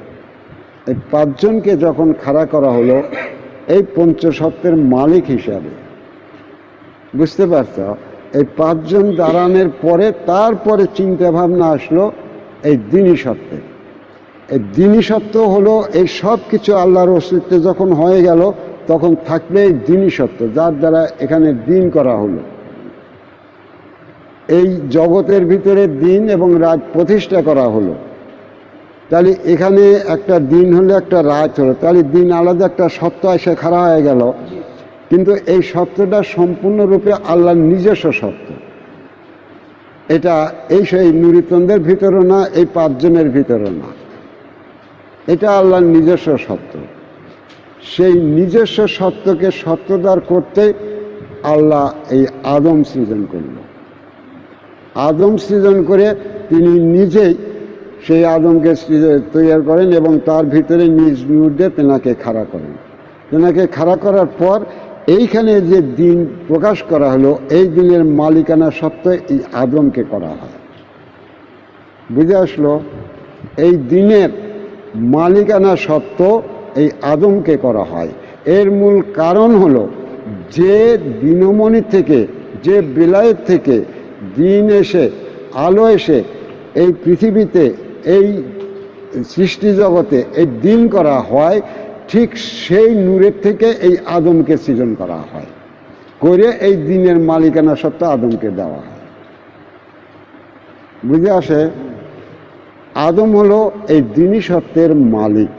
এই পাঁচজনকে যখন খাড়া করা হলো এই পঞ্চসত্ত্বের মালিক হিসাবে, বুঝতে পারছ? এই পাঁচজন দাঁড়ানোর পরে তারপরে চিন্তা ভাবনা আসলো এই দিনই সত্ত্বে। এই দিনই সত্য হলো এই সব কিছু আল্লাহর অস্তিত্বে যখন হয়ে গেল, তখন থাকলে এই দিনই সত্য, যার দ্বারা এখানে দিন করা হলো। এই জগতের ভিতরে দিন এবং রাত প্রতিষ্ঠা করা হলো। তাহলে এখানে একটা দিন হলো, একটা রাত হলো, তাহলে দিন আলাদা একটা সত্য এসে খাড়া হয়ে গেল। কিন্তু এই সত্যটা সম্পূর্ণরূপে আল্লাহর নিজস্ব সত্য। এটা এই সেই নুরিতনদের ভিতরও না, এই 5 জনের ভিতরও না, এটা আল্লাহর নিজস্ব সত্য। সেই নিজস্ব সত্যকে সত্যদার করতে আল্লাহ এই আদম সৃজন করল। আদম সৃজন করে তিনি নিজেই সেই আদমকে তৈরি করেন এবং তার ভিতরে নিজ নূর দিয়ে তেনাকে খাড়া করেন। তেনাকে খাড়া করার পর এইখানে যে দিন প্রকাশ করা হলো, এই দিনের মালিকানা সত্ত্ব এই আদমকে করা হয়। বুঝে আসলো? এই দিনের মালিকানা সত্ত্ব এই আদমকে করা হয়। এর মূল কারণ হলো যে দিনমণি থেকে, যে বেলায়েত থেকে দিন এসে, আলো এসে এই পৃথিবীতে, এই সৃষ্টি জগতে এই দিন করা হয়, ঠিক সেই নূরের থেকে এই আদমকে সৃজন করা হয়, করে এই দিনের মালিকানা সত্ত্ব আদমকে দেওয়া হয়। বুঝে আসে? আদম হলো এই দিনী সত্ত্বের মালিক।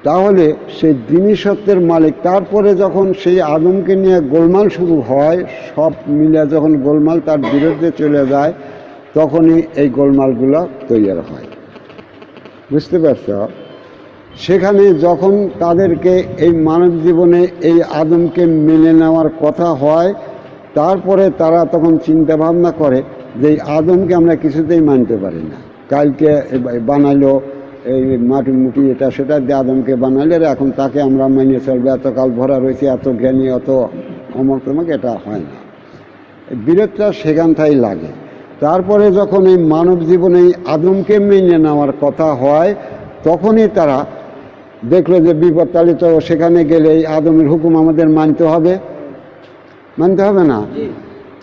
তাহলে সেই দিনী সত্ত্বের মালিক, তারপরে যখন সেই আদমকে নিয়ে গোলমাল শুরু হয়, সব মিলে যখন গোলমাল তার বিরুদ্ধে চলে যায়, তখনই এই গোলমালগুলো তৈরি হয়। বুঝতে পারছ? সেখানে যখন তাদেরকে এই মানব জীবনে এই আদমকে মেনে নেওয়ার কথা হয়, তারপরে তারা তখন চিন্তা ভাবনা করে যে এই আদমকে আমরা কিছুতেই মানতে পারি না। কালকে বানাইলো এই মাটি মুটি এটা সেটা দিয়ে আদমকে বানাইলে, এখন তাকে আমরা মানিয়ে চলবে, এতকাল ভরা রয়েছে, এত জ্ঞানী, অত অমর তমক, এটা হয় না। বিরোধটা সেখান থেকেই লাগে। তারপরে যখন এই মানব জীবনে এই আদমকে মেনে নেওয়ার কথা হয়, তখনই তারা দেখলো যে বিপদ তালিত, সেখানে গেলে এই আদমের হুকুম আমাদের মানতে হবে, মানতে হবে না।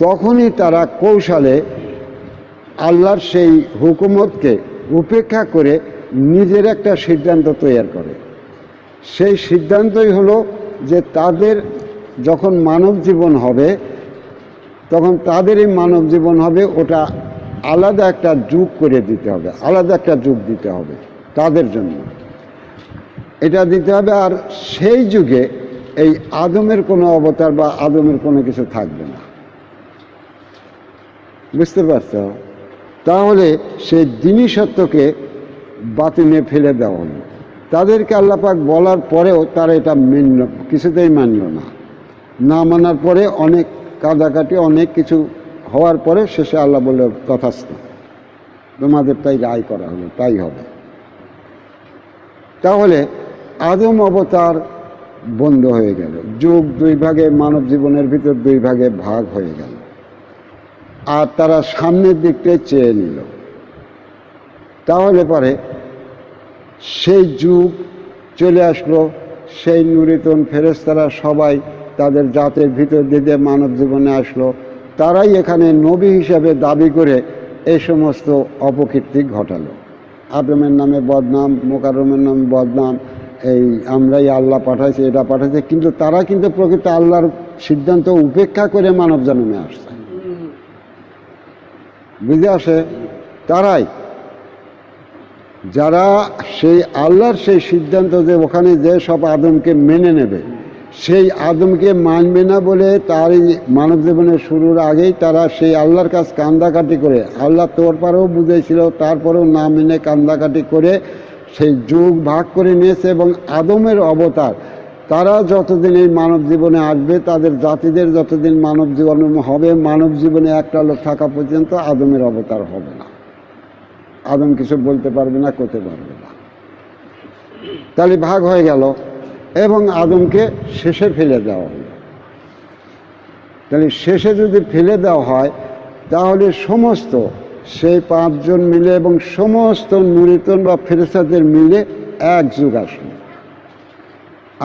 তখনই তারা কৌশলে আল্লাহর সেই হুকুমতকে উপেক্ষা করে নিজের একটা সিদ্ধান্ত তৈরি করে। সেই সিদ্ধান্তই হলো যে তাদের যখন মানব জীবন হবে, তখন তাদের এই মানব জীবন হবে, ওটা আলাদা একটা যুগ করে দিতে হবে, আলাদা একটা যুগ দিতে হবে তাদের জন্য, এটা দিতে হবে। আর সেই যুগে এই আদমের কোনো অবতার বা আদমের কোনো কিছু থাকবে না। বুঝতে পারছ? তাহলে সেই দিনী সত্যকে বাতিলে ফেলে দেওয়া হলো। তাদেরকে আল্লাহ পাক বলার পরেও তারা এটা মানল, কিছুতেই মানল না। না মানার পরে অনেক কাদাকাটি, অনেক কিছু হওয়ার পরে শেষে আল্লাহ বলল, তথাস্তু, তোমাদের তাই রায় করা হলো, তাই হবে। তাহলে আদম অবতার বন্ধ হয়ে গেল, যুগ 2 ভাগে, মানব জীবনের ভিতর 2 ভাগে ভাগ হয়ে গেল। আর তারা সামনের দিকটাই চেয়ে নিল। তাহলে পরে সেই যুগ চলে আসলো, সেই নুরিতন ফেরেশতারা সবাই তাদের জাতের ভিতর দিয়ে মানব জীবনে আসলো। তারাই এখানে নবী হিসাবে দাবি করে এই সমস্ত অপকীর্তি ঘটালো। আদমের নামে বদনাম, মোকাররমের নামে বদনাম, এই আমরাই আল্লাহ পাঠাইছে, এটা পাঠাইছে, কিন্তু তারা কিন্তু প্রকৃত আল্লাহর সিদ্ধান্ত উপেক্ষা করে মানব জন্মে আসছে। বুঝে আসে? তারাই যারা সেই আল্লাহর সেই সিদ্ধান্ত যে ওখানে যে সব আদমকে মেনে নেবে, সেই আদমকে মানবে না বলে তার এই মানব জীবনের শুরুর আগেই তারা সেই আল্লাহর কাছে কান্দাকাটি করে, আল্লাহ তোর পারেও বুঝেছিল, তারপরেও না মেনে কান্দাকাটি করে সেই যুগ ভাগ করে নিয়েছে। এবং আদমের অবতার, তারা যতদিন এই মানব জীবনে আসবে, তাদের জাতিদের যতদিন মানব জীবন হবে, মানব জীবনে একটা লোক থাকা পর্যন্ত আদমের অবতার হবে না। আদম কিছু বলতে পারবে না, করতে পারবে না। তাহলে ভাগ হয়ে গেল এবং আদমকে শেষে ফেলে দেওয়া হলো। তাহলে শেষে যদি ফেলে দেওয়া হয়, তাহলে সমস্ত সেই 5 জন মিলে এবং সমস্ত নুরিতন বা ফেরেশতাদের মিলে এক যুগ আসলো।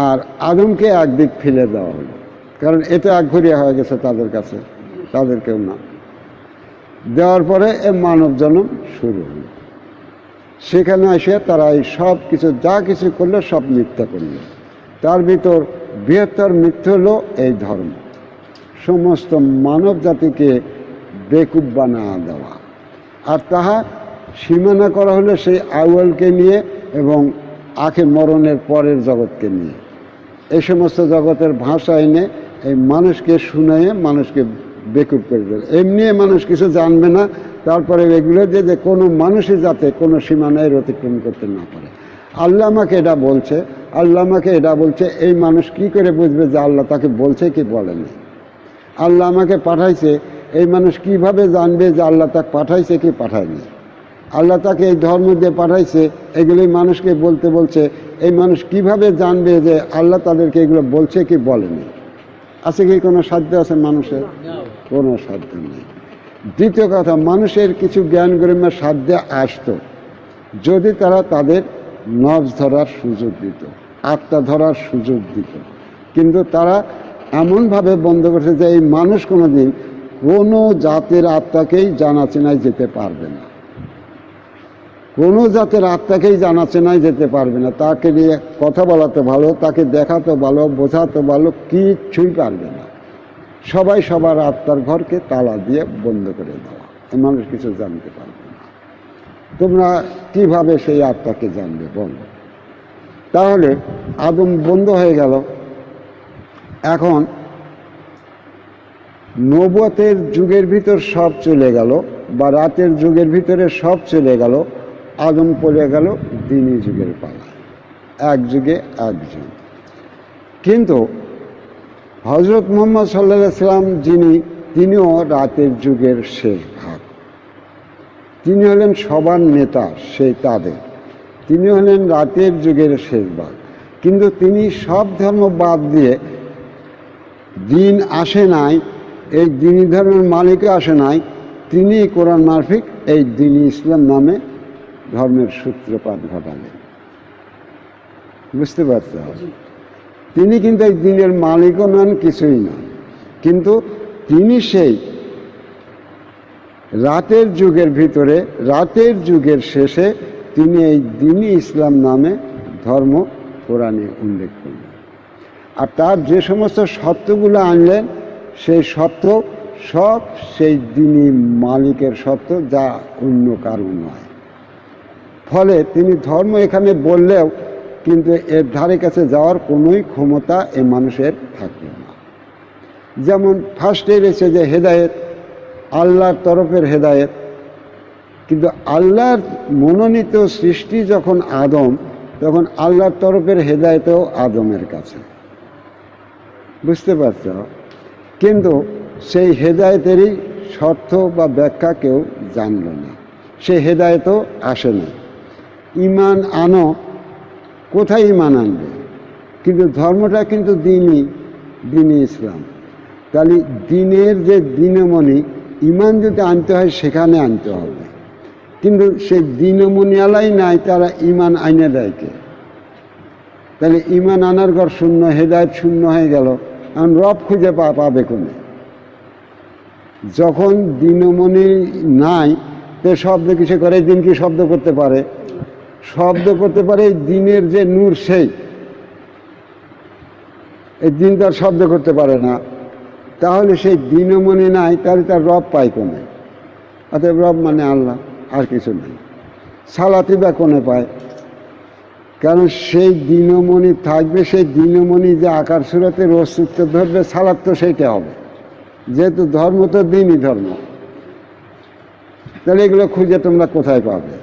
আর আদমকে একদিক ফেলে দেওয়া হলো, কারণ এটা একঘরিয়া হয়ে গেছে তাদের কাছে, তাদেরকেও না দেওয়ার পরে এ মানব জন্ম শুরু হলো। সেখানে এসে তারা এই সব কিছু যা কিছু করলো সব মিথ্যা করলো। তার ভিতর বৃহত্তর মিথ্যা হলো এই ধর্ম, সমস্ত মানব জাতিকে বেকুব বানা দেওয়া। আর তাহা সীমানা করা হলো সেই আউয়ালকে নিয়ে এবং আখের মরণের পরের জগৎকে নিয়ে। এই সমস্ত জগতের ভাষা এনে এই মানুষকে শুনিয়ে মানুষকে বেকুব করে দেবে। এমনি মানুষ কিছু জানবে না, তারপরে এগুলো যে কোনো মানুষই যাতে কোনো সীমানায় অতিক্রম করতে না পারে। আল্লাহ আমাকে এটা বলছে, আল্লাহ আমাকে এটা বলছে, এই মানুষ কি করে বুঝবে যে আল্লাহ তাকে বলছে কি বলেনি? আল্লাহ আমাকে পাঠাইছে, এই মানুষ কিভাবে জানবে যে আল্লাহ তাকে পাঠাইছে কি পাঠায়নি? আল্লাহ তাকে এই ধর্ম দিয়ে পাঠাইছে, এগুলি মানুষকে বলতে বলছে, এই মানুষ কিভাবে জানবে যে আল্লাহ তাদেরকে এগুলো বলছে কি বলেনি? আছে কি কোনো সাধ্য আছে মানুষের? কোনো সাধ্য নেই। দ্বিতীয় কথা, মানুষের কিছু জ্ঞান গরিমার সাধ্যে আসতো যদি তারা তাদের নফস ধরার সুযোগ দিত, আত্মা ধরার সুযোগ দিত। কিন্তু তারা এমনভাবে বন্ধ করেছে যে এই মানুষ কোনোদিন কোনো জাতের আত্মাকেই জানা চেনায় যেতে পারবে না, কোনো জাতের আত্মাকেই জানা চেনায় যেতে পারবে না। তাকে নিয়ে কথা বলাতে ভালো, তাকে দেখাতে ভালো, বোঝাতে ভালো, কিচ্ছুই পারবে না। সবাই সবার আত্মার ঘরকে তালা দিয়ে বন্ধ করে দেওয়া, এই মানুষ কিছু জানতে পারবে না। তোমরা কিভাবে সেই আত্মাকে জানবে বলো? তাহলে আদম বন্ধ হয়ে গেল। এখন নবুয়তের যুগের ভিতর সব চলে গেল, বা রাতের যুগের ভিতরে সব চলে গেল, আদম পড়ে গেল দ্বীনি যুগের পালা, এক যুগে একজন। কিন্তু হজরত মুহাম্মদ সাল্লাল্লাহু আলাইহি সাল্লাম তিনিও রাতের যুগের শেষ ভাগ। তিনি হলেন সবার নেতা, সেই তাদের, তিনি হলেন রাতের যুগের শেষ ভাগ। কিন্তু তিনি সব ধর্ম বাদ দিয়ে, দিন আসে নাই, এই দ্বীনি ধর্মের মালিকও আসে নাই, তিনি কোরআন মারফিক এই দ্বীনি ইসলাম নামে ধর্মের সূত্রপাত ঘটালেন। বুঝতে পারতে হবে, তিনি কিন্তু এই দ্বীনের মালিকও নন, কিছুই নন, কিন্তু তিনি সেই রাতের যুগের ভিতরে, রাতের যুগের শেষে তিনি এই দ্বীনি ইসলাম নামে ধর্ম কোরআনে উল্লেখ করলেন। আর তার যে সমস্ত সত্যগুলো আনলেন, সেই সত্য সব সেই দ্বীনি মালিকের সত্য, যা অন্য কারণ নয়। ফলে তিনি ধর্ম এখানে বললেও কিন্তু এর ধারে কাছে যাওয়ার কোনোই ক্ষমতা এ মানুষের থাকল না। যেমন ফার্স্টে রয়েছে যে হেদায়েত, আল্লাহর তরফের হেদায়েত। কিন্তু আল্লাহর মনোনীত সৃষ্টি যখন আদম, তখন আল্লাহর তরফের হেদায়েতও আদমের কাছে। বুঝতে পারছ? কিন্তু সেই হেদায়েতেরই শর্ত বা ব্যাখ্যা কেউ জানল না, সেই হেদায়েতও আসে না। ইমান আনো, কোথায় ইমান আনবে? কিন্তু ধর্মটা কিন্তু দ্বীনি ইসলাম। তাহলে দ্বীনের যে দিনমণি, ইমান যদি আনতে হয় সেখানে আনতে হবে। কিন্তু সেই দিনমণিওয়ালাই নাই, তারা ইমান আইনে দেয় কে? তাহলে ইমান আনার ঘর শূন্য, হেদায়েত শূন্য হয়ে গেল। এখন রব খুঁজে পাবে কোনে? যখন দিনমণি নাই, তো শব্দ কিসে করে? দিন কি শব্দ করতে পারে? শব্দ করতে পারে এই দিনের যে নূর, সেই এই দিন তার শব্দ করতে পারে না। তাহলে সেই দিনমণি নাই, তাহলে তার রব পায় কোনে? অতএব রব মানে আল্লাহ, আর কিছু নেই। সালাতি বা কোনে পায়? কারণ সেই দিনমণি থাকবে, সেই দিনমণি যে আকার সুরতের অস্তিত্ব ধরবে, সালাত তো সেইটা হবে, যেহেতু ধর্ম তো দ্বীনি ধর্ম। তাহলে এগুলো খুঁজে তোমরা কোথায় পাবে?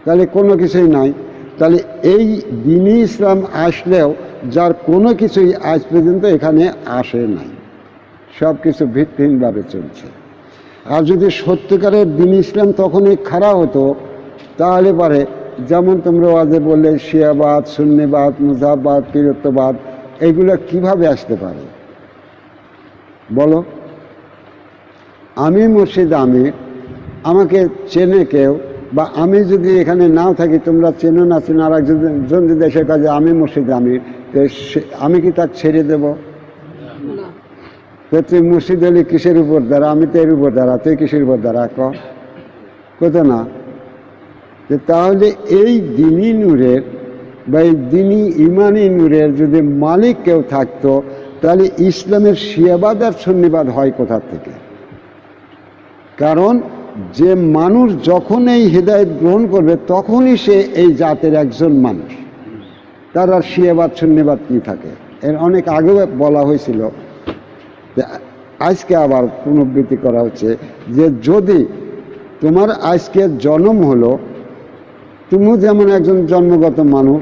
তাহলে কোনো কিছুই নাই। তাহলে এই দ্বীনি ইসলাম আসলেও যার কোনো কিছুই আজ পর্যন্ত এখানে আসে নাই, সব কিছু ভিত্তিহীনভাবে চলছে। আর যদি সত্যিকারের দ্বীনি ইসলাম তখনই খাড়া হতো, তাহলে পারে যেমন তোমরা আজে বললে শিয়াবাদ, সুন্নিবাদ, মুজাহবাদ, পীরত্ববাদ, এগুলো কিভাবে আসতে পারে বলো? আমি মুর্শিদ আমির, আমাকে চেনে কেউ, বা আমি যদি এখানে নাও থাকি, তোমরা চেনো না চেনো, আর একজন যদি এসে কাজে আমি মুর্শিদ আমির, আমি কি তাকে ছেড়ে দেব? তুই মুর্শিদ আলী কিসের উপর দ্বারা? আমি তো এর উপর দ্বারা, তুই কিসের উপর দ্বারা? কত না? তাহলে এই দ্বীনি নূরের বা এই দ্বীনি ইমানি নূরের যদি মালিক কেউ থাকতো, তাহলে ইসলামের শিয়াবাদ আর সুন্নিবাদ হয় কোথা থেকে? কারণ যে মানুষ যখন এই হেদায়েত গ্রহণ করবে, তখনই সে এই জাতের একজন মানুষ। তার আর শিয়াবাদ সুন্নিবাদ কি থাকে? এর অনেক আগে বলা হয়েছিল যে আজকে আবার পুনরাবৃত্তি করা হচ্ছে যে যদি তোমার আজকে জন্ম হলো, তুমি যেমন একজন জন্মগত মানুষ,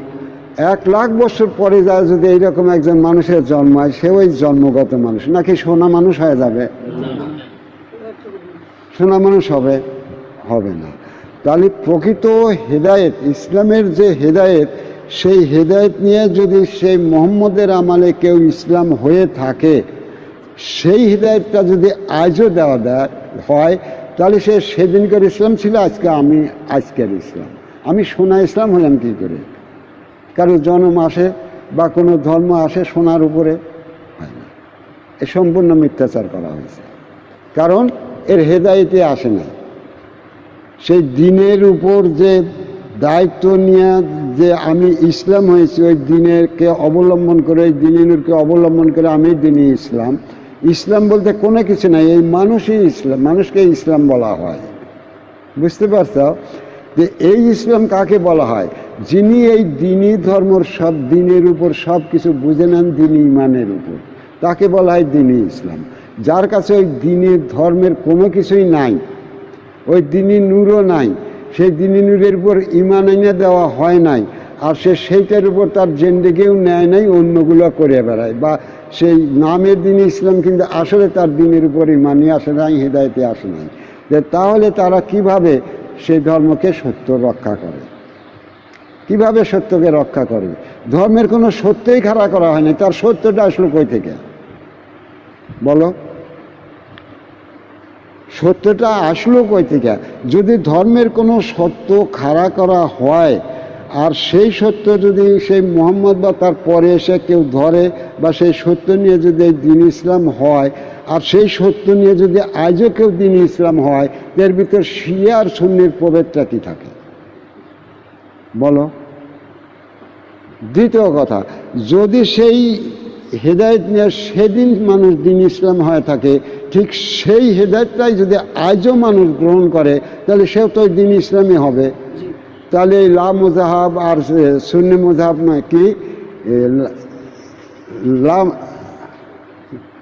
1,00,000 বছর পরে যা যদি এইরকম একজন মানুষের জন্ম হয়, সে ওই জন্মগত মানুষ নাকি সোনা মানুষ হয়ে যাবে? সোনা মানুষ হবে না। তাহলে প্রকৃত হেদায়েত, ইসলামের যে হেদায়েত, সেই হেদায়েত নিয়ে যদি সেই মুহাম্মদের আমলে কেউ ইসলাম হয়ে থাকে, সেই হেদায়েতটা যদি আজও দেওয়া হয়, তাহলে সে সেদিনকার ইসলাম ছিল, আজকের ইসলাম। আমি সোনা ইসলাম হলাম কী করে? কারো জন্ম আসে বা কোনো ধর্ম আসে সোনার উপরে? হয় না। এ সম্পূর্ণ মিথ্যাচার করা হয়েছে, কারণ এর হেদায়েতে আসে না। সেই দিনের উপর যে দায়িত্ব নিয়ে যে আমি ইসলাম হয়েছি, ওই দিনেরকে অবলম্বন করে, ওই দিনের অবলম্বন করে আমি দিনই ইসলাম। ইসলাম বলতে কোনো কিছু নাই, এই মানুষই ইসলাম, মানুষকে ইসলাম বলা হয়। বুঝতে পারছ যে এই ইসলাম কাকে বলা হয়? যিনি এই দিনই ধর্মর সব দিনের উপর সব কিছু বুঝে নেন, দিনই ইমানের উপর, তাকে বলা হয় দিনই ইসলাম। যার কাছে ওই দিনের ধর্মের কোনো কিছুই নাই, ওই দিনই নূরও নাই, সেই দিনই নূরের উপর ইমান এনে দেওয়া হয় নাই, আর সেইটার উপর তার জিন্দেগিও নেয় নাই, অন্যগুলো করে বেড়ায়, বা সেই নামের দিন ইসলাম কিন্তু আসলে তার দিনের উপর ইমানই আসে নাই, হেদায়েতে আসে নাই। তাহলে তারা কিভাবে সেই ধর্মকে সত্য রক্ষা করে? কিভাবে সত্যকে রক্ষা করবে? ধর্মের কোনো সত্যই খাড়া করা হয়নি, তার সত্যটা আসলো কই থেকে বলো? সত্যটা আসলো কই থেকে? যদি ধর্মের কোনো সত্য খাড়া করা হয়, আর সেই সত্য যদি সেই মুহাম্মদ বা তার পরে এসে কেউ ধরে, বা সেই সত্য নিয়ে যদি দিন ইসলাম হয়, আর সেই সত্য নিয়ে যদি আজও কেউ দিন ইসলাম হয়, এর ভিতর শিয়া আর সুন্নির প্রভেদটা কি থাকে বলো? দ্বিতীয় কথা, যদি সেই হেদায়েত নিয়ে সেদিন মানুষ দিন ইসলাম হয়ে থাকে, ঠিক সেই হেদায়েতটাই যদি আজও মানুষ গ্রহণ করে, তাহলে সেও তো দিন ইসলামই হবে। তাহলে লা মুজাহাব আর সুন্নি মুজাহাব নয়,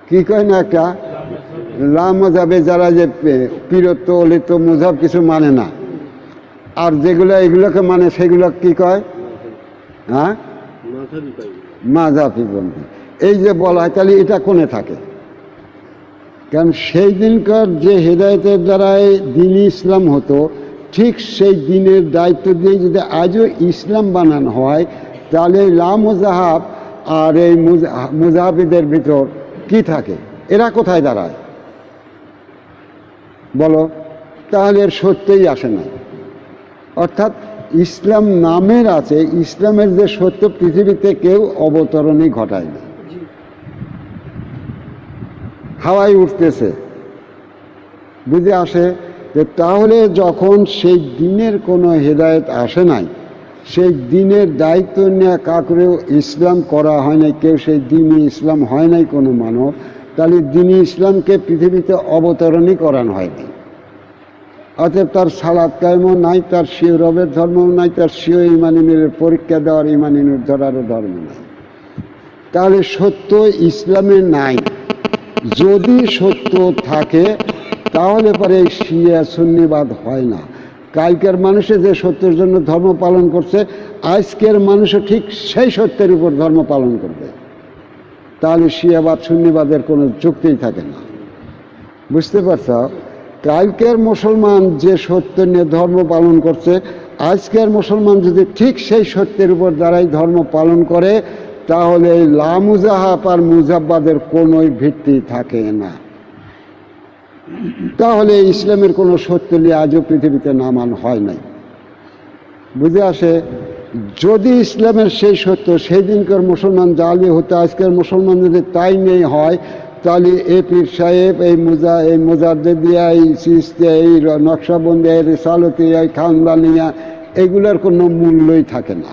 কি কয় না একটা লা মুজাহাবে যারা যে পীরত্ব অলিত মুজাহাব কিছু মানে না, আর যেগুলো এগুলোকে মানে সেগুলো কি কয়? হ্যাঁ, মাযহাবীপন্থী। এই যে বলা হয়, তাহলে এটা কোনে থাকে? কারণ সেই দিনকার যে হেদায়েতের দ্বারাই দিনই ইসলাম হতো, ঠিক সেই দিনের দায়িত্ব দিয়ে যদি আজও ইসলাম বানানো হয়, তাহলে লা মুজাহাব আর এই মুজাহাবিদের ভিতর কি থাকে? এরা কোথায় দাঁড়ায় বলো? তাহলে এর সত্যই আসে না। অর্থাৎ ইসলাম নামের আছে, ইসলামের যে সত্য পৃথিবীতে কেউ অবতরণই ঘটায় না, হাওয়ায় উঠতেছে, বুঝে আসে। তাহলে যখন সেই দিনের কোনো হেদায়েত আসে নাই, সেই দিনের দায়িত্ব নিয়ে কাকুরেও ইসলাম করা হয় নাই, কেউ সেই দিনই ইসলাম হয় নাই কোনো মানব, তাহলে দিনই ইসলামকে পৃথিবীতে অবতরণই করানো হয়নি। অতএব তার সালাত কায়েমও নাই, তার স্বীয় রবের ধর্মও নাই, তার স্বীয় ইমানি নূরের পরীক্ষা দেওয়ার ইমানি নূর ধরারও ধর্ম নাই। তাহলে সত্য ইসলামে নাই। যদি সত্য থাকে তাহলে পরে এই শিয়া সুন্নিবাদ হয় না। কালকের মানুষে যে সত্যের জন্য ধর্ম পালন করছে, আজকের মানুষও ঠিক সেই সত্যের উপর ধর্ম পালন করবে। তাহলে শিয়াবাদ সুন্নিবাদের কোনো যুক্তিই থাকে না। বুঝতে পারছ? কালকের মুসলমান যে সত্য নিয়ে ধর্ম পালন করছে, আজকের মুসলমান যদি ঠিক সেই সত্যের উপর দ্বারাই ধর্ম পালন করে, তাহলে এই লা মুজাহাব আর মুজাহবাদের কোনোই ভিত্তি থাকে না। তাহলে ইসলামের কোনো সত্য নিয়ে আজও পৃথিবীতে নামান হয় নাই। বুঝে আসে? যদি ইসলামের সেই সত্য সেই দিনকার মুসলমান জালি হতো, আজকের মুসলমান যদি তাই নেই হয়, তাহলে এই পীর সাহেব, এই মুজাদ্দিদিয়া, এই চিশতিয়া, এই নকশবন্দিয়া, এই রিসালতিয়া, এই খানদানিয়া, এগুলোর কোনো মূল্যই থাকে না,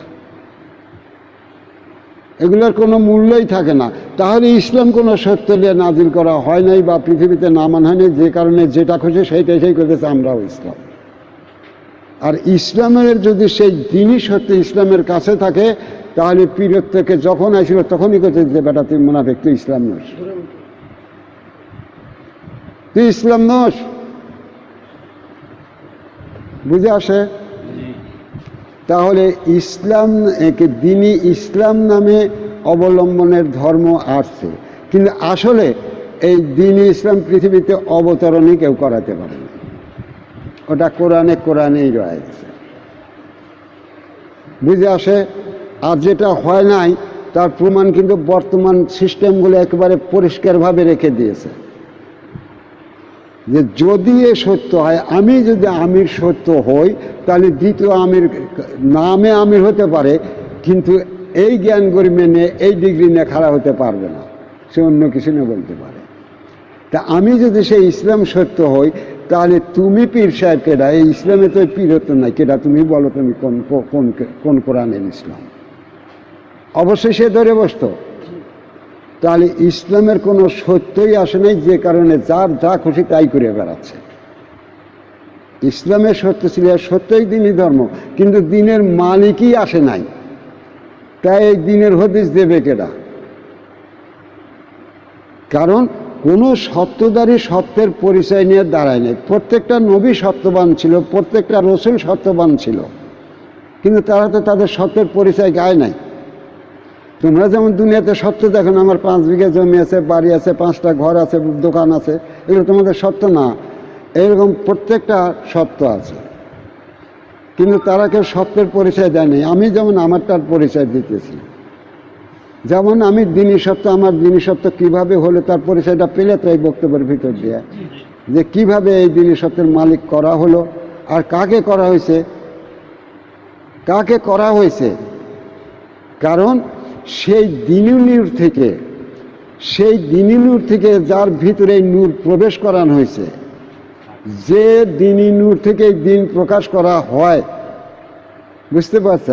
এগুলোর কোনো মূল্যই থাকে না। তাহলে ইসলাম কোনো সত্য নিয়ে নাজিল করা হয় নাই বা পৃথিবীতে নামান হয়নি, যে কারণে যেটা খুশি সেইটাই সেই করতেছে আমরাও ইসলাম। আর ইসলামের যদি সেই দিনই সত্য ইসলামের কাছে থাকে, তাহলে পীরের থেকে যখন আসছিল তখনই করতে যে বেটা তুই মুনাফিক, তুই ইসলাম নস। তুই ইসলাম নস। বুঝে আসে? তাহলে ইসলাম দিনই ইসলাম নামে অবলম্বনের ধর্ম আসছে, কিন্তু আসলে এই দিনই ইসলাম পৃথিবীতে অবতরণই কেউ করাতে পারে না। ওটা কোরআনেই রয়েছে। বুঝে আসে? আর যেটা হয় নাই তার প্রমাণ কিন্তু বর্তমান সিস্টেমগুলো একেবারে পরিষ্কারভাবে রেখে দিয়েছে, যে যদি এ সত্য হয়, আমি যদি আমির সত্য হই, তাহলে দ্বিতীয় আমির নামে আমির হতে পারে, কিন্তু এই জ্ঞান গরিমে নিয়ে এই ডিগ্রি নিয়ে খাড়া হতে পারবে না, সে অন্য কিছু নিয়ে বলতে পারে। তা আমি যদি সেই ইসলাম সত্য হই, তাহলে তুমি পীর সাহেব কেডা? এই ইসলামে তো পীর হতো না, কেডা তুমি বলো, তুমি কোন কোরআনের ইসলাম? অবশ্যই সে ধরে বসত। তাহলে ইসলামের কোনো সত্যই আসে নাই, যে কারণে যার যা খুশি তাই করে বেড়াচ্ছে। ইসলামের সত্য ছিল, সত্যই দিনই ধর্ম, কিন্তু দিনের মালিকই আসে নাই। তাই এই দিনের হদিস দেবে কেডা? কারণ কোনো সত্যদারী সত্যের পরিচয় নিয়ে দাঁড়ায় নাই। প্রত্যেকটা নবী সত্যবান ছিল, প্রত্যেকটা রসুল সত্যবান ছিল, কিন্তু তারা তো তাদের সত্যের পরিচয় গায় নাই। তোমরা যেমন দুনিয়াতে সত্য দেখো না, আমার 5 বিঘা জমি আছে, বাড়ি আছে, 5টা ঘর আছে, দোকান আছে, এগুলো তোমাদের সত্য না। এরকম প্রত্যেকটা সত্য আছে, কিন্তু তারা কেউ সত্যের পরিচয় দেয়নি। আমি যেমন আমারটার পরিচয় দিতেছি, যেমন আমি দিনী সত্য, আমার দিনী সত্য কীভাবে হলে তার পরিচয়টা পেলে তো এই বক্তব্যের ভিতর দিয়ে, যে কিভাবে এই দিনী সত্যের মালিক করা হলো আর কাকে করা হয়েছে। কাকে করা হয়েছে? কারণ সেই দিনী নূর থেকে যার ভিতরে নূর প্রবেশ করানো হয়েছে, যে দিনী নূর থেকে দিন প্রকাশ করা হয়, বুঝতে পারছ?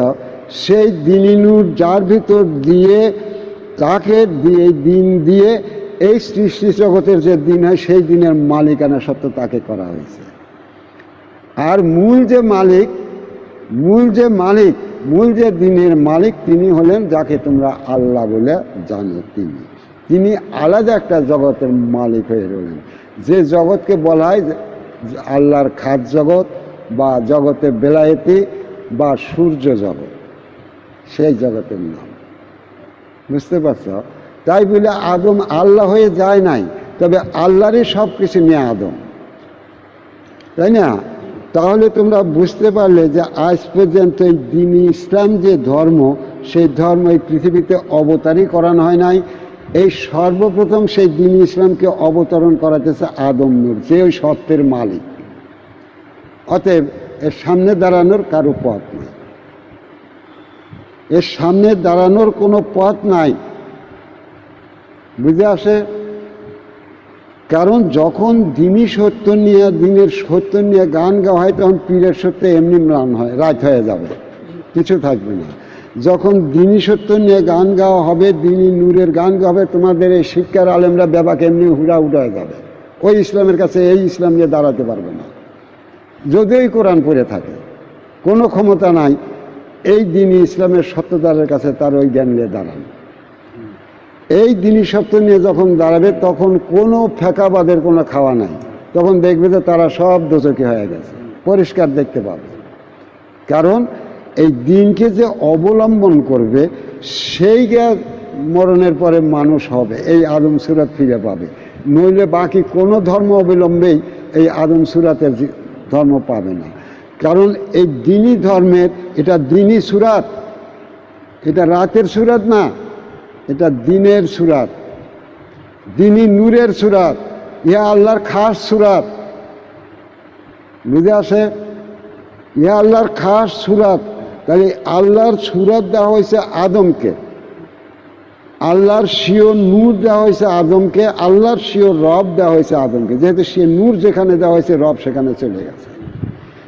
সেই দিনী নূর যার ভিতর দিয়ে, তাকে দিয়ে দিন দিয়ে এই সৃষ্টি জগতের যে দিন হয়, সেই দিনের মালিকানা সত্য তাকে করা হয়েছে। আর মূল যে দিনের মালিক, তিনি হলেন যাকে তোমরা আল্লাহ বলে জানো। তিনি আলাদা একটা জগতের মালিক হয়ে রইলেন, যে জগৎকে বলা হয় আল্লাহর খাস জগৎ বা জগতে বেলায়েতি বা সূর্য জগৎ, সেই জগতের নাম। বুঝতে পারছ? তাই বলে আদম আল্লাহ হয়ে যায় নাই, তবে আল্লাহরই সব কিছু নিয়ে আদম, তাই না? তাহলে তোমরা বুঝতে পারলে যে আজ পর্যন্ত এই দ্বীন-ই ইসলাম যে ধর্ম, সেই ধর্ম এই পৃথিবীতে অবতারই করানো হয় নাই। এই সর্বপ্রথম সেই দ্বীন-ই ইসলামকে অবতরণ করাতেছে আদম নূর, যে ওই সত্যের মালিক। অতএব এর সামনে দাঁড়ানোর কারো পথ নেই, এর সামনে দাঁড়ানোর কোনো পথ নাই। বুঝে আসে? কারণ যখন দিনের সত্য নিয়ে গান গাওয়া হয়, তখন পীরের সত্য এমনি ম্লান হয়, রাত হয়ে যাবে, কিছু থাকবে না। যখন দিনী সত্য নিয়ে গান গাওয়া হবে, দিনী নূরের গান গাওয়া হবে, তোমাদের এই শিক্ষার আলেমরা ব্যাপাকে এমনি হুড়া উঠে যাবে। ওই ইসলামের কাছে এই ইসলাম নিয়ে দাঁড়াতে পারবে না, যদিও কোরআন পড়ে থাকে। কোনো ক্ষমতা নাই এই দিনী ইসলামের সত্যতার কাছে তার ওই জ্ঞান নিয়ে দাঁড়ানো। এই দিনী সত্য নিয়ে যখন দাঁড়াবে, তখন কোনো ফেঁকাবাদের কোনো খাওয়া নাই। তখন দেখবে যে তারা সব দোচকি হয়ে গেছে, পরিষ্কার দেখতে পাবে। কারণ এই দিনকে যে অবলম্বন করবে, সেই জ্ঞান মরণের পরে মানুষ হবে, এই আদম সুরাত ফিরে পাবে। নইলে বাকি কোনো ধর্ম অবলম্বেই এই আদম সুরাতের ধর্ম পাবে না। কারণ এই দিনী ধর্মের, এটা দিনী সুরাত, এটা রাতের সুরাত না, এটা দিনের সুরাত, দিনী নূরের সুরাত, ইহা আল্লাহর খাস সুরাত। বুঝে আসে? ইহা আল্লাহর খাস সুরাত। তাহলে আল্লাহর সুরাত দেওয়া হয়েছে আদমকে, আল্লাহর স্বীয় নূর দেওয়া হয়েছে আদমকে, আল্লাহর স্বীয় রব দেওয়া হয়েছে আদমকে। যেহেতু সে নূর যেখানে দেওয়া হয়েছে, রব সেখানে চলে গেছে।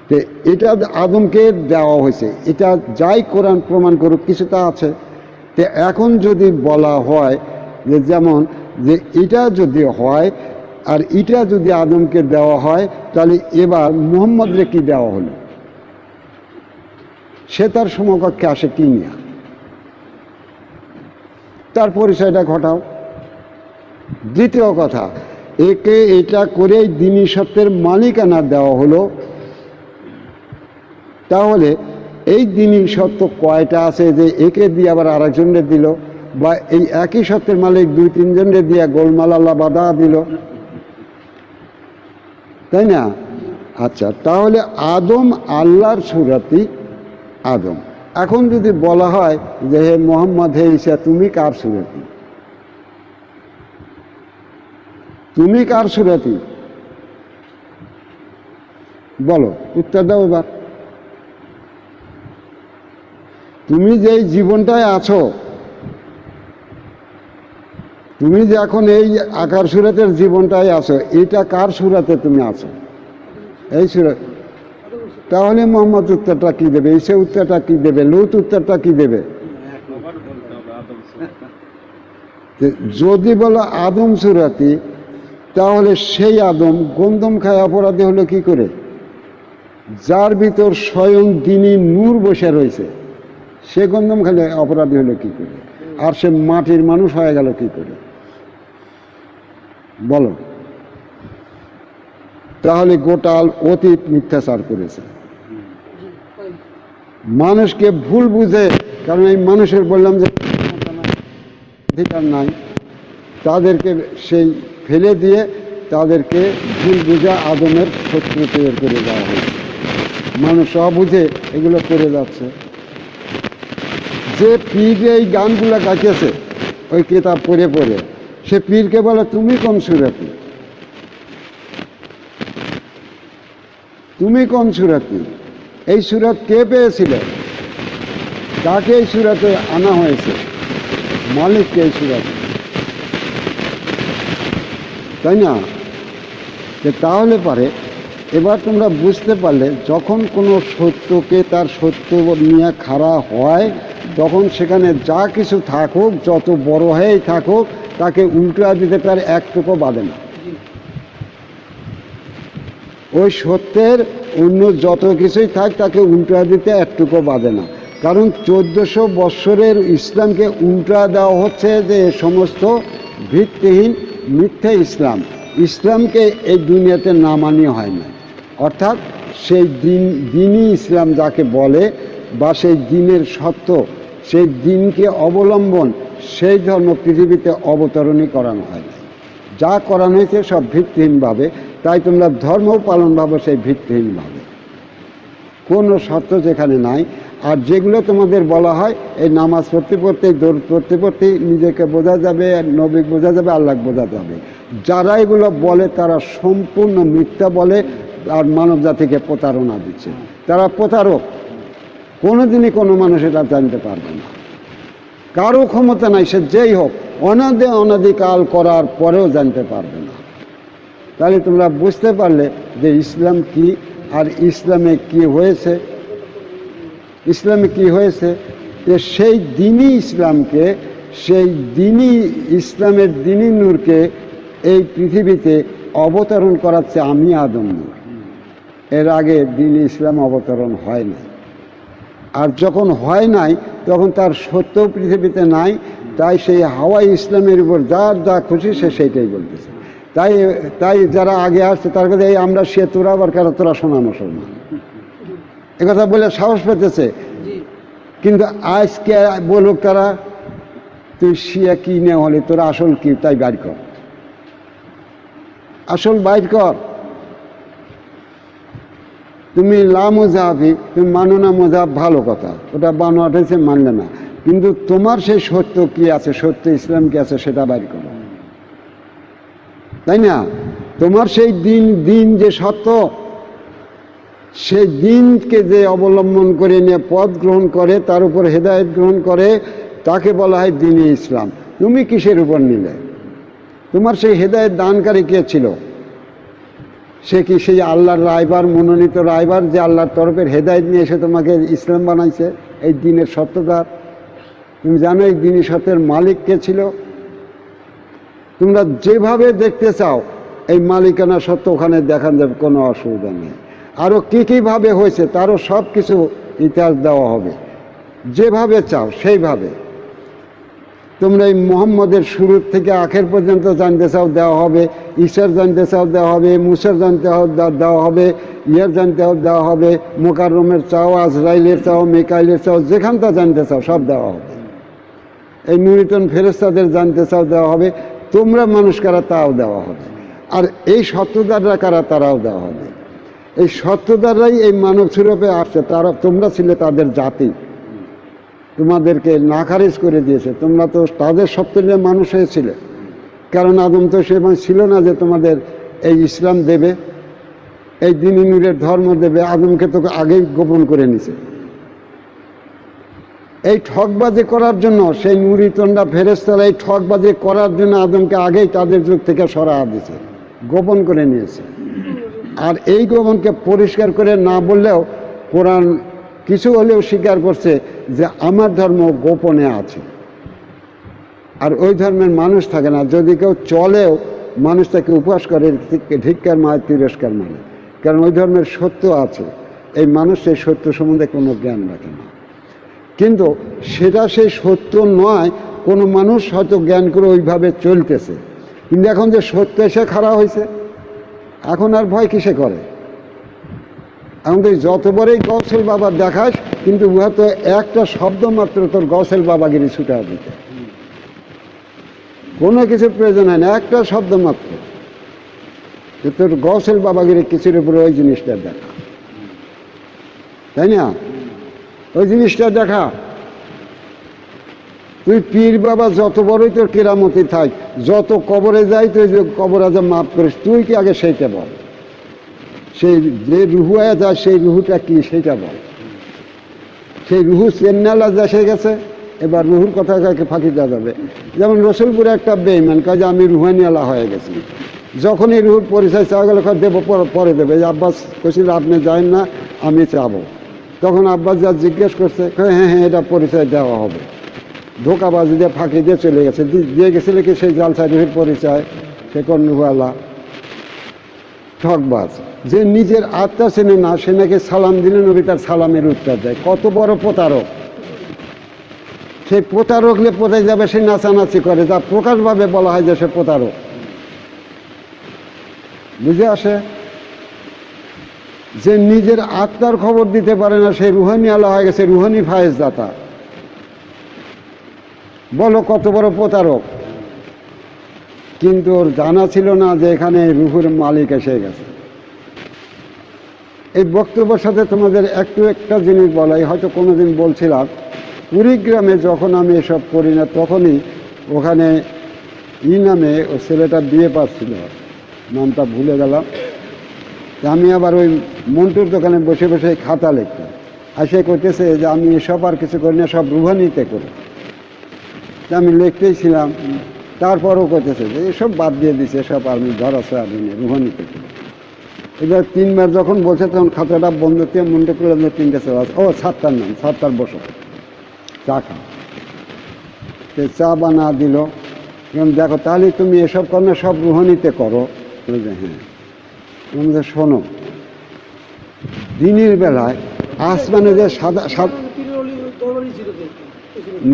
তো এটা আদমকে দেওয়া হয়েছে, এটা যাই কোরআন প্রমাণ করুক, কিছুটা আছে। তো এখন যদি বলা হয় যে, যেমন যে এটা যদি হয় আর এটা যদি আদমকে দেওয়া হয়, তাহলে এবার মুহাম্মদরে কি দেওয়া হলো? সে তার সমকক্ষে আসে কি নিয়ে? তার পরিচয়টা ঘটাও। দ্বিতীয় কথা, একে এটা করেই দ্বীনি সত্যের মালিকানা দেওয়া হলো। তাহলে এই দ্বীনি সত্য কয়টা আছে যে একে দিয়ে আবার আরেকজনকে দিল, বা এই একই সত্যের মালিক দুই তিনজনকে দিয়ে গোলমাল আল্লাহ বাধা দিল, তাই না? আচ্ছা, তাহলে আদম আল্লাহর সুরাতি আদম। এখন যদি বলা হয় যে হে মোহাম্মদ, হে ঈসা, তুমি কার সুরাতি? তুমি কার সুরাতি? বলো, উত্তর দাও এবার। তুমি যে এই জীবনটায় আছো, তুমি যে এখন এই আকার সুরাতের জীবনটায় আছো, এটা কার সুরাতে তুমি আছো? এই সুরাত। তাহলে মোহাম্মদ উত্তরটা কি দেবে? ঈসা উত্তরটা কি দেবে? লূত উত্তরটা কি দেবে? যদি বলো আদম সুরাতি, তাহলে সেই আদম গন্ধম খায় অপরাধী হলো কি করে? যার ভিতর স্বয়ং দ্বীনি নূর বসে রয়েছে, সে গন্ধম খেলে অপরাধী হলো কি করে? আর সে মাটির মানুষ হয়ে গেল কি করে? বলো। তাহলে গোটাল অতীত মিথ্যাচার করেছে, মানুষকে ভুল বুঝে। কারণ এই মানুষের বললাম যে অধিকার নাই, তাদেরকে সেই ফেলে দিয়ে তাদেরকে ভুল বুঝা আদমের শত্রু তৈরি করে দেওয়া হয়েছে। মানুষ অবুঝে এগুলো করে যাচ্ছে। যে পীর এই গানগুলো গাইতেছে ওই কিতাব পড়ে পড়ে, সে পীরকে বলে তুমি কোন সুরাতি? তুমি কোন সুরাতি? এই সুরাত কে পেয়েছিল? কাকে এই সুরাতে আনা হয়েছে? মালিককে এই সুরাতে, তাই না? তাহলে পারে এবার তোমরা বুঝতে পারলে, যখন কোনো সত্যকে তার সত্য নিয়ে খাড়া হয়, তখন সেখানে যা কিছু থাকুক, যত বড় হয়েই থাকুক, তাকে উল্টা দিতে তার একটুকু বাধে না। ওই সত্যের অন্য যত কিছুই থাক, তাকে উল্টা দিতে একটুকু বাধে না। কারণ 1400 বৎসরের ইসলামকে উল্টা দেওয়া হচ্ছে যে এ সমস্ত ভিত্তিহীন মিথ্যে ইসলাম। ইসলামকে এই দুনিয়াতে না মানিয়ে হয় না। অর্থাৎ সেই দ্বীনি ইসলাম যাকে বলে, বা সেই দ্বীনের সত্য, সেই দ্বীনকে অবলম্বন, সেই ধর্ম পৃথিবীতে অবতরণই করানো হয় না। যা করানো হয়েছে সব ভিত্তিহীনভাবে। তাই তোমরা ধর্ম পালন ভাবো সেই ভিত্তিহীনভাবে, কোনো সত্য যেখানে নাই। আর যেগুলো তোমাদের বলা হয়, এই নামাজ পড়তে পড়তে, দৌড় পড়তে পড়তে নিজেকে বোঝা যাবে, নবী বোঝা যাবে, আল্লাহ বোঝা যাবে, যারা এগুলো বলে তারা সম্পূর্ণ মিথ্যা বলে আর মানব জাতিকে প্রতারণা দিচ্ছে। তারা প্রতারক। কোনোদিনই কোনো মানুষ এটা জানতে পারবে না। কারো ক্ষমতা নাই, সে যেই হোক, অনাদিকাল করার পরেও জানতে পারবে না। তাহলে তোমরা বুঝতে পারলে যে ইসলাম কি, আর ইসলামে কি হয়েছে। ইসলামে কি হয়েছে? যে সেই দ্বীনি ইসলামকে, সেই দ্বীনি ইসলামের দ্বীনি নূরকে এই পৃথিবীতে অবতরণ করাচ্ছে আমি আদম নূর। এর আগে দ্বীনি ইসলাম অবতরণ হয় না। আর যখন হয় নাই, তখন তার সত্য পৃথিবীতে নাই। তাই সেই হাওয়াই ইসলামের উপর যার যা খুশি সে সেইটাই বলতেছে। তাই যারা আগে আসছে তার কাছে এই আমরা সে, তোরা আবার কেন, তোরা শোনা মুসলমান, একথা বলে সাহস পেতেছে। কিন্তু আজকে বলুক তারা, তুই শিয়া কি না হলে তোর আসল কি, তাই বাইর কর, আসল বাইর কর। তুমি লা মুজাহাবি, তুমি মানো না মুজাহাব, ভালো কথা, ওটা বানোয়াট হয়েছে, মানলে না। কিন্তু তোমার সেই সত্য কি আছে, সত্য ইসলাম কি আছে, সেটা বাইর করো, তাই না? তোমার সেই দিন যে সত্য, সেই দিনকে যে অবলম্বন করে নিয়ে পথ গ্রহণ করে, তার উপর হেদায়েত গ্রহণ করে, তাকে বলা হয় দ্বীনি ইসলাম। তুমি কিসের উপর নিলে? তোমার সেই হেদায়েত দানকারী কে ছিল? সে কি সেই আল্লাহর রায়বার, মনোনীত রায়বার, যে আল্লাহর তরফের হেদায়েত নিয়ে এসে তোমাকে ইসলাম বানাইছে, এই দ্বীনের সত্যদার? তুমি জানো এই দ্বীনি সত্যের মালিক কে ছিল? তোমরা যেভাবে দেখতে চাও এই মালিকানা সত্য ওখানে দেখান যাবে, কোনো অসুবিধা নেই। আরও কী কীভাবে হয়েছে তারও সব কিছু ইতিহাস দেওয়া হবে, যেভাবে চাও সেইভাবে। তোমরা এই মোহাম্মদের শুরু থেকে আখের পর্যন্ত জানতে চাও, দেওয়া হবে। ঈশ্বর জানতে চাও, দেওয়া হবে। মুসার জানতে দেওয়া হবে। ইয়ার জানতে দেওয়া হবে। মোকাররমের চাও, আজরাইলের চাও, মিকাইলের চাও, যেখানটা জানতে চাও সব দেওয়া হবে। এই নুরিতন ফেরেশতাদের জানতে চাও, দেওয়া হবে। তোমরা মানুষ কারা তাও দেওয়া হবে। আর এই সত্যদাররা কারা তারাও দেওয়া হবে। এই সত্যদাররাই এই মানব স্বরূপে আসছে। তোমরা ছিলে তাদের জাতি, তোমাদেরকে নাখারিজ করে দিয়েছে। তোমরা তো তাদের সত্য নিয়ে মানুষ হয়েছিলে, কারণ আদম তো সেরকম ছিল না যে তোমাদের এই ইসলাম দেবে, এই দ্বীন নূরের ধর্ম দেবে। আদমকে তো আগেই গোপন করে নিছে। এই ঠকবাজি করার জন্য সেই নুরিতনরা ফেরেশতারা এই ঠকবাজি করার জন্য আদমকে আগেই তাদের যুগ থেকে সরা দিয়েছে, গোপন করে নিয়েছে। আর এই গোপনকে পরিষ্কার করে না বললেও কোরআন কিছু হলেও স্বীকার করছে যে আমার ধর্ম গোপনে আছে, আর ওই ধর্মের মানুষ থাকে না। যদি কেউ চলেও মানুষ তাকে উপহাস করে, ধিক্কার মায়, তিরস্কার মানে, কারণ ওই ধর্মের সত্য আছে। এই মানুষ সেই সত্য সম্বন্ধে কোনো জ্ঞান রাখে না। কিন্তু সেটা সেই সত্য নয়, কোনো মানুষ হয়তো জ্ঞান করে ওইভাবে চলতেছে। কিন্তু এখন যে সত্য এসে খাড়া হয়েছে, এখন আর ভয় কিসে করে? এখন তো যত বড়ই গৌসেল বাবা দেখাস, কিন্তু উহা তো একটা শব্দ মাত্র তোর গৌসেল বাবাগিরি ছুটা দিতে, কোনো কিছুর প্রয়োজন হয় না। একটা শব্দ মাত্র তোর গৌসেল বাবাগিরি কিছুর উপরে ওই জিনিসটা দেখা, তাই না? ওই জিনিসটা দেখা। তুই পীর বাবা যত বড়ই তোর কেরামতি থাক, যত কবরে যাই তুই যে কবর আজম মাফ করিস, তুই কি আগে সেইটা বল। সেই যে রুহু আয়া যায় সেই রুহুটা কি সেইটা বল। সেই রুহু চেন্নালা এসে গেছে, এবার রুহুর কথা কাকে ফাঁকি দেওয়া যাবে? যেমন রসুলপুরে একটা বেঈমান কাজে আমি রুহানিয়ালা হয়ে গেছি। যখনই রুহুর পরিচয় চাওয়া গেলে দেবো, পরে দেবে। আব্বাস কছিল আপনি যান না, আমি চাবো। তখন আব্বাস যা জিজ্ঞেস করছে, হ্যাঁ হ্যাঁ এটা পরিচয় দেওয়া হবে। ধোকাবাজি দিয়ে ফাঁকি দিয়ে চলে গেছে। দিয়ে গেছিল কি সেই জালসা রুহির পরিচয়, সে কোন রুহালা ঠকবাজ। যে নিজের আত্মা চেনে না, সে নাকি সালাম দিলে নবী তার সালামের উত্তর দেয়। কত বড় প্রতারক! সেই প্রতারক লে কোথায় যাবে? সে নাচানাচি করে, যা প্রকাশভাবে বলা হয় যে সে প্রতারক। বুঝে আসে? যে নিজের আত্মার খবর দিতে পারে না, সে রুহানি আলা হয়ে গেছে, রুহানি ফায়েজ দাতা। বলো কত বড় প্রতারক! কিন্তু ওর জানা ছিল না যে এখানে রুহুর মালিক এসে গেছে। এই বক্তব্যের সাথে তোমাদের একটা জিনিস বলাই, হয়তো কোনোদিন বলছিলাম, কুড়িগ্রামে যখন আমি এসব করি না, তখনই ওখানে নামে ও ছেলেটা বিয়ে পাচ্ছিল, নামটা ভুলে গেলাম। আমি আবার ওই মন্টুর দোকানে বসে বসে খাতা লিখতাম। আর সে করতেছে যে আমি এসব আর কিছু করি না, সব রুহানিতে করি। আমি লিখতেই ছিলাম, তারপরও করতেছে যে এসব বাদ দিয়ে দিছে, এসব আমি ধরাছে আমি রুহানিতে করি। এবার 3 বার যখন বলছে তখন খাতাটা বন্ধ দিয়ে মনটা করলাম যে 3টে চা আছে। ও সাতটার নাম, সাতটার বসো, চা খাও। চা বানা দিল। দেখো তাহলে তুমি এসব করো না, সব রুহানিতে করো। হ্যাঁ। আমাদের শোনো, দিনের বেলায় আসমানে যে সাদা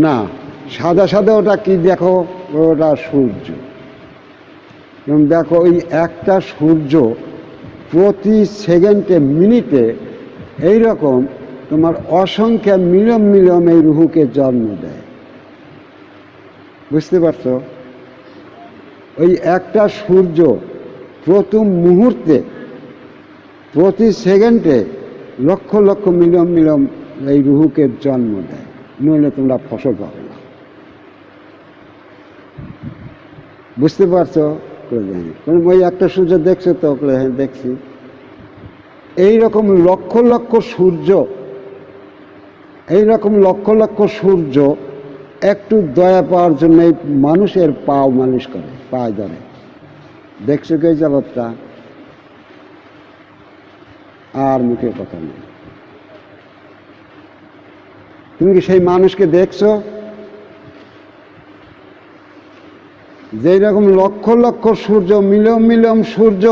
না, সাদা সাদা ওটা কি দেখো? ওটা সূর্য। এবং দেখো ওই একটা সূর্য প্রতি সেকেন্ডে মিনিটে এইরকম তোমার অসংখ্য মিলম মিলম এই রুহুকে জন্ম দেয়। বুঝতে পারছো? ওই একটা সূর্য প্রথম মুহূর্তে প্রতি সেকেন্ডে লক্ষ লক্ষ মিলম মিলম এই রুহুকে জন্ম দেয়, নইলে তোমরা ফসল পাবে না। বুঝতে পারছো? ওই একটা সূর্য দেখছো তো? হ্যাঁ দেখছি। এইরকম লক্ষ লক্ষ সূর্য, এইরকম লক্ষ লক্ষ সূর্য একটু দয়া পাওয়ার জন্য এই মানুষের পাও মালিশ করে, পায়ে ধরে। দেখছো কি জগৎটা? আর মুখে কথা নেই। তুমি কি সেই মানুষকে দেখছো? যেই রকম লক্ষ লক্ষ সূর্য, মিলম মিলম সূর্য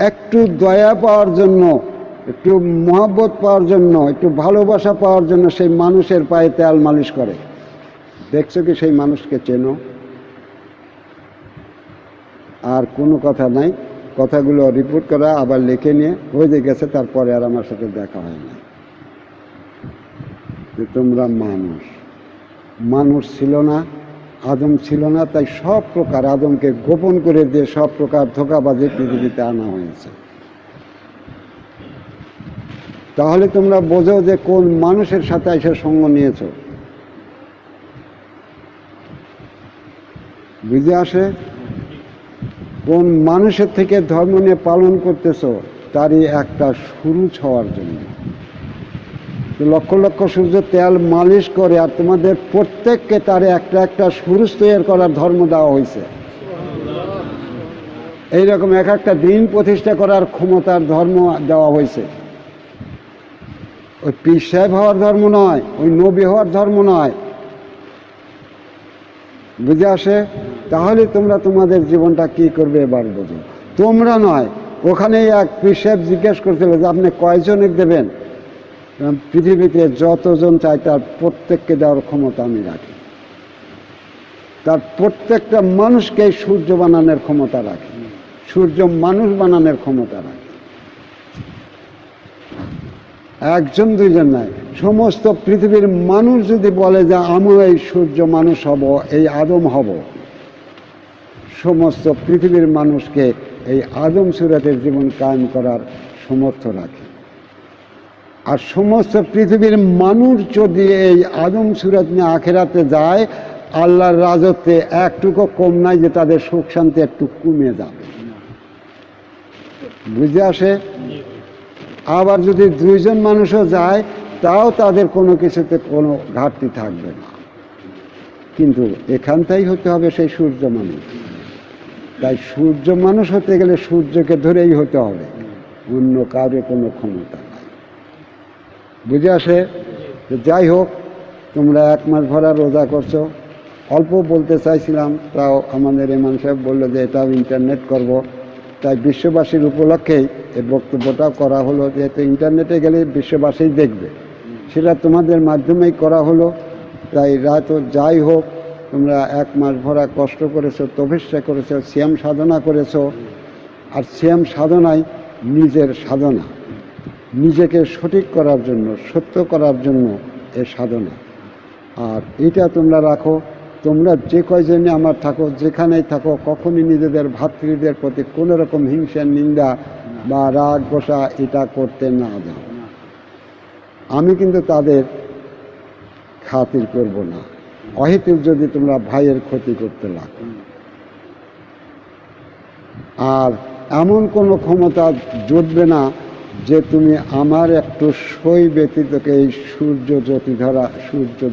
একটু দয়া পাওয়ার জন্য, একটু মহব্বত পাওয়ার জন্য, একটু ভালোবাসা পাওয়ার জন্য সেই মানুষের পায়ে তেল মালিশ করে। দেখছো কি সেই মানুষকে চেনো? আর কোনো কথা নাই, কথাগুলো রিপোর্ট করা আবার লিখে নিয়ে ওই যে গেছে, তারপরে আর আমার সাথে দেখা হয় না। যে তোমরা মানুষ ছিল না, আদম ছিল না, তাই সব প্রকার আদমকে গোপন করে দিয়ে সব প্রকার ধোঁকাবাজি পৃথিবীতে আনা হয়েছে। তাহলে তোমরা বোঝো যে কোন মানুষের সাথে এসে সঙ্গ নিয়েছ। বুঝে আসে? কোন মানুষের থেকে ধর্ম নিয়ে পালন করতেছ, তারই একটা সুরুজ হওয়ার জন্য। লক্ষ লক্ষ সূর্য তেল মালিশ করে আর তোমাদের প্রত্যেককে তার একটা একটা সুরুজ তৈরি করার ধর্ম দেওয়া হয়েছে। এইরকম এক একটা দিন প্রতিষ্ঠা করার ক্ষমতার ধর্ম দেওয়া হয়েছে। ওই পীর সাহেব হওয়ার ধর্ম নয়, ওই নবী হওয়ার ধর্ম নয়। বুঝে আসে? তাহলে তোমরা তোমাদের জীবনটা কি করবে এবার বোঝো। তোমরা নয়, ওখানেই এক পীর সাহেব জিজ্ঞেস করছিল যে আপনি কয়জনের দেবেন? পৃথিবীতে যতজন চাই তার প্রত্যেককে দেওয়ার ক্ষমতা আমি রাখি। তার প্রত্যেকটা মানুষকে সূর্য বানানোর ক্ষমতা রাখি, সূর্য মানুষ বানানোর ক্ষমতা রাখি। একজন দুইজন নাই, সমস্ত পৃথিবীর মানুষ যদি বলে যে আমি এই সূর্য মানুষ হব, এই আদম হব, সমস্ত পৃথিবীর মানুষকে এই আদম সুরাতের জীবন কায়েম করার সমর্থ রাখে। আর সমস্ত পৃথিবীর মানুষ যদি এই আদম সুরাত নিয়ে আখেরাতে যায়, আল্লাহর রাজত্বে একটুকু কম নাই যে তাদের সুখ শান্তি একটু কমে যাবে। বুঝে আসে? আবার যদি দুইজন মানুষও যায়, তাও তাদের কোনো কিছুতে কোনো ঘাটতি থাকবে না। কিন্তু এখানটাই হতে হবে সেই সূর্য মানুষ। তাই সূর্য মানুষ হতে গেলে সূর্যকে ধরেই হতে হবে, অন্য কারো কোনো ক্ষমতা নাই। বুঝে আসে? যাই হোক, তোমরা 1 মাস ভরা রোজা করছো। অল্প বলতে চাইছিলাম, তাও আমাদের ইমাম সাহেব বললো যে এটাও ইন্টারনেট করব। তাই বিশ্ববাসীর উপলক্ষেই এই বক্তব্যটাও করা হলো, যেহেতু ইন্টারনেটে গেলে বিশ্ববাসী দেখবে, সেটা তোমাদের মাধ্যমেই করা হলো। তাই রাত যাই হোক, তোমরা 1 মাস ভরা কষ্ট করেছো, তপস্যা করেছো, সিয়াম সাধনা করেছো। আর সিয়াম সাধনাই নিজের সাধনা, নিজেকে সঠিক করার জন্য, সত্য করার জন্য এ সাধনা। আর এটা তোমরা রাখো, তোমরা যে কয়জনে আমার থাকো, যেখানেই থাকো, কখনই নিজেদের ভাতৃদের প্রতি কোনো রকম হিংসা, নিন্দা বা রাগ গোসা এটা করতে না যাও। আমি কিন্তু তাদের খাতির করব না, অহেতুক যদি তোমরা ভাইয়ের ক্ষতি করতে লাগো। আর এমন কোনো ক্ষমতা জুটবে না যে তুমি আমার একটু সই ব্যতীতকে এই সূর্য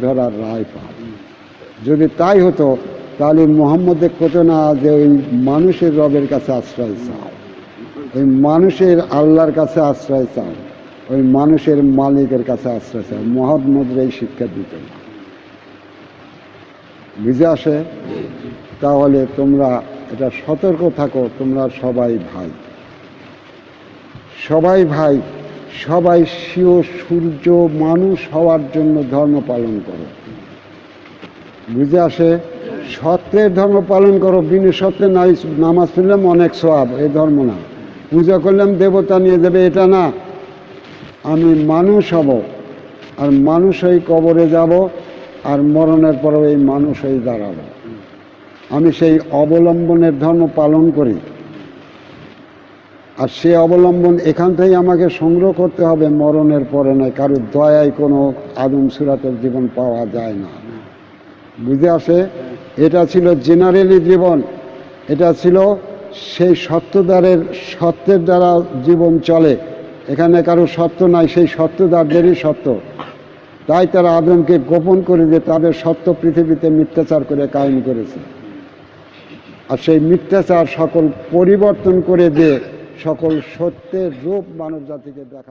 ধরার রায় পাও। যদি তাই হতো, তাহলে মোহাম্মদের কত না যে ওই মানুষের রবের কাছে আশ্রয় চাও, ওই মানুষের আল্লাহর কাছে আশ্রয় চাও, ওই মানুষের মালিকের কাছে আশ্রয় চাও। মোহাম্মদের এই শিক্ষা দিত না। বুঝে আসে? তাহলে তোমরা এটা সতর্ক থাকো, তোমরা সবাই ভাই, সবাই ভাই, সবাই স্বীয় সূর্য মানুষ হওয়ার জন্য ধর্ম পালন করো। বুঝে আসে? সত্যের ধর্ম পালন করো, বিনা সত্যে নাই। নামাজ পড়লাম অনেক সওয়াব, এই ধর্ম না। পূজা করলাম দেবতা নিয়ে যাবে, এটা না। আমি মানুষ হব, আর মানুষ হয়ে কবরে যাব, আর মরণের পরেও এই মানুষ হয়ে দাঁড়াবো। আমি সেই অবলম্বনের ধর্ম পালন করি। আর সে অবলম্বন এখান থেকে আমাকে সংগ্রহ করতে হবে, মরণের পরে নয়। কারোর দয়ায় কোনো আদম সুরাতের জীবন পাওয়া যায় না। বুঝে আসে? এটা ছিল জেনারেলি জীবন, এটা ছিল সেই সত্যের দ্বারা জীবন চলে। এখানে কারো সত্য নাই, সেই সত্যদারদেরই সত্য। তাই তারা আদমকে গোপন করে দিয়ে তাদের সত্য পৃথিবীতে মিথ্যাচার করে কায়েম করেছে। আর সেই মিথ্যাচার সকল পরিবর্তন করে দিয়ে সকল সত্যের রূপ মানব জাতিকে দেখা।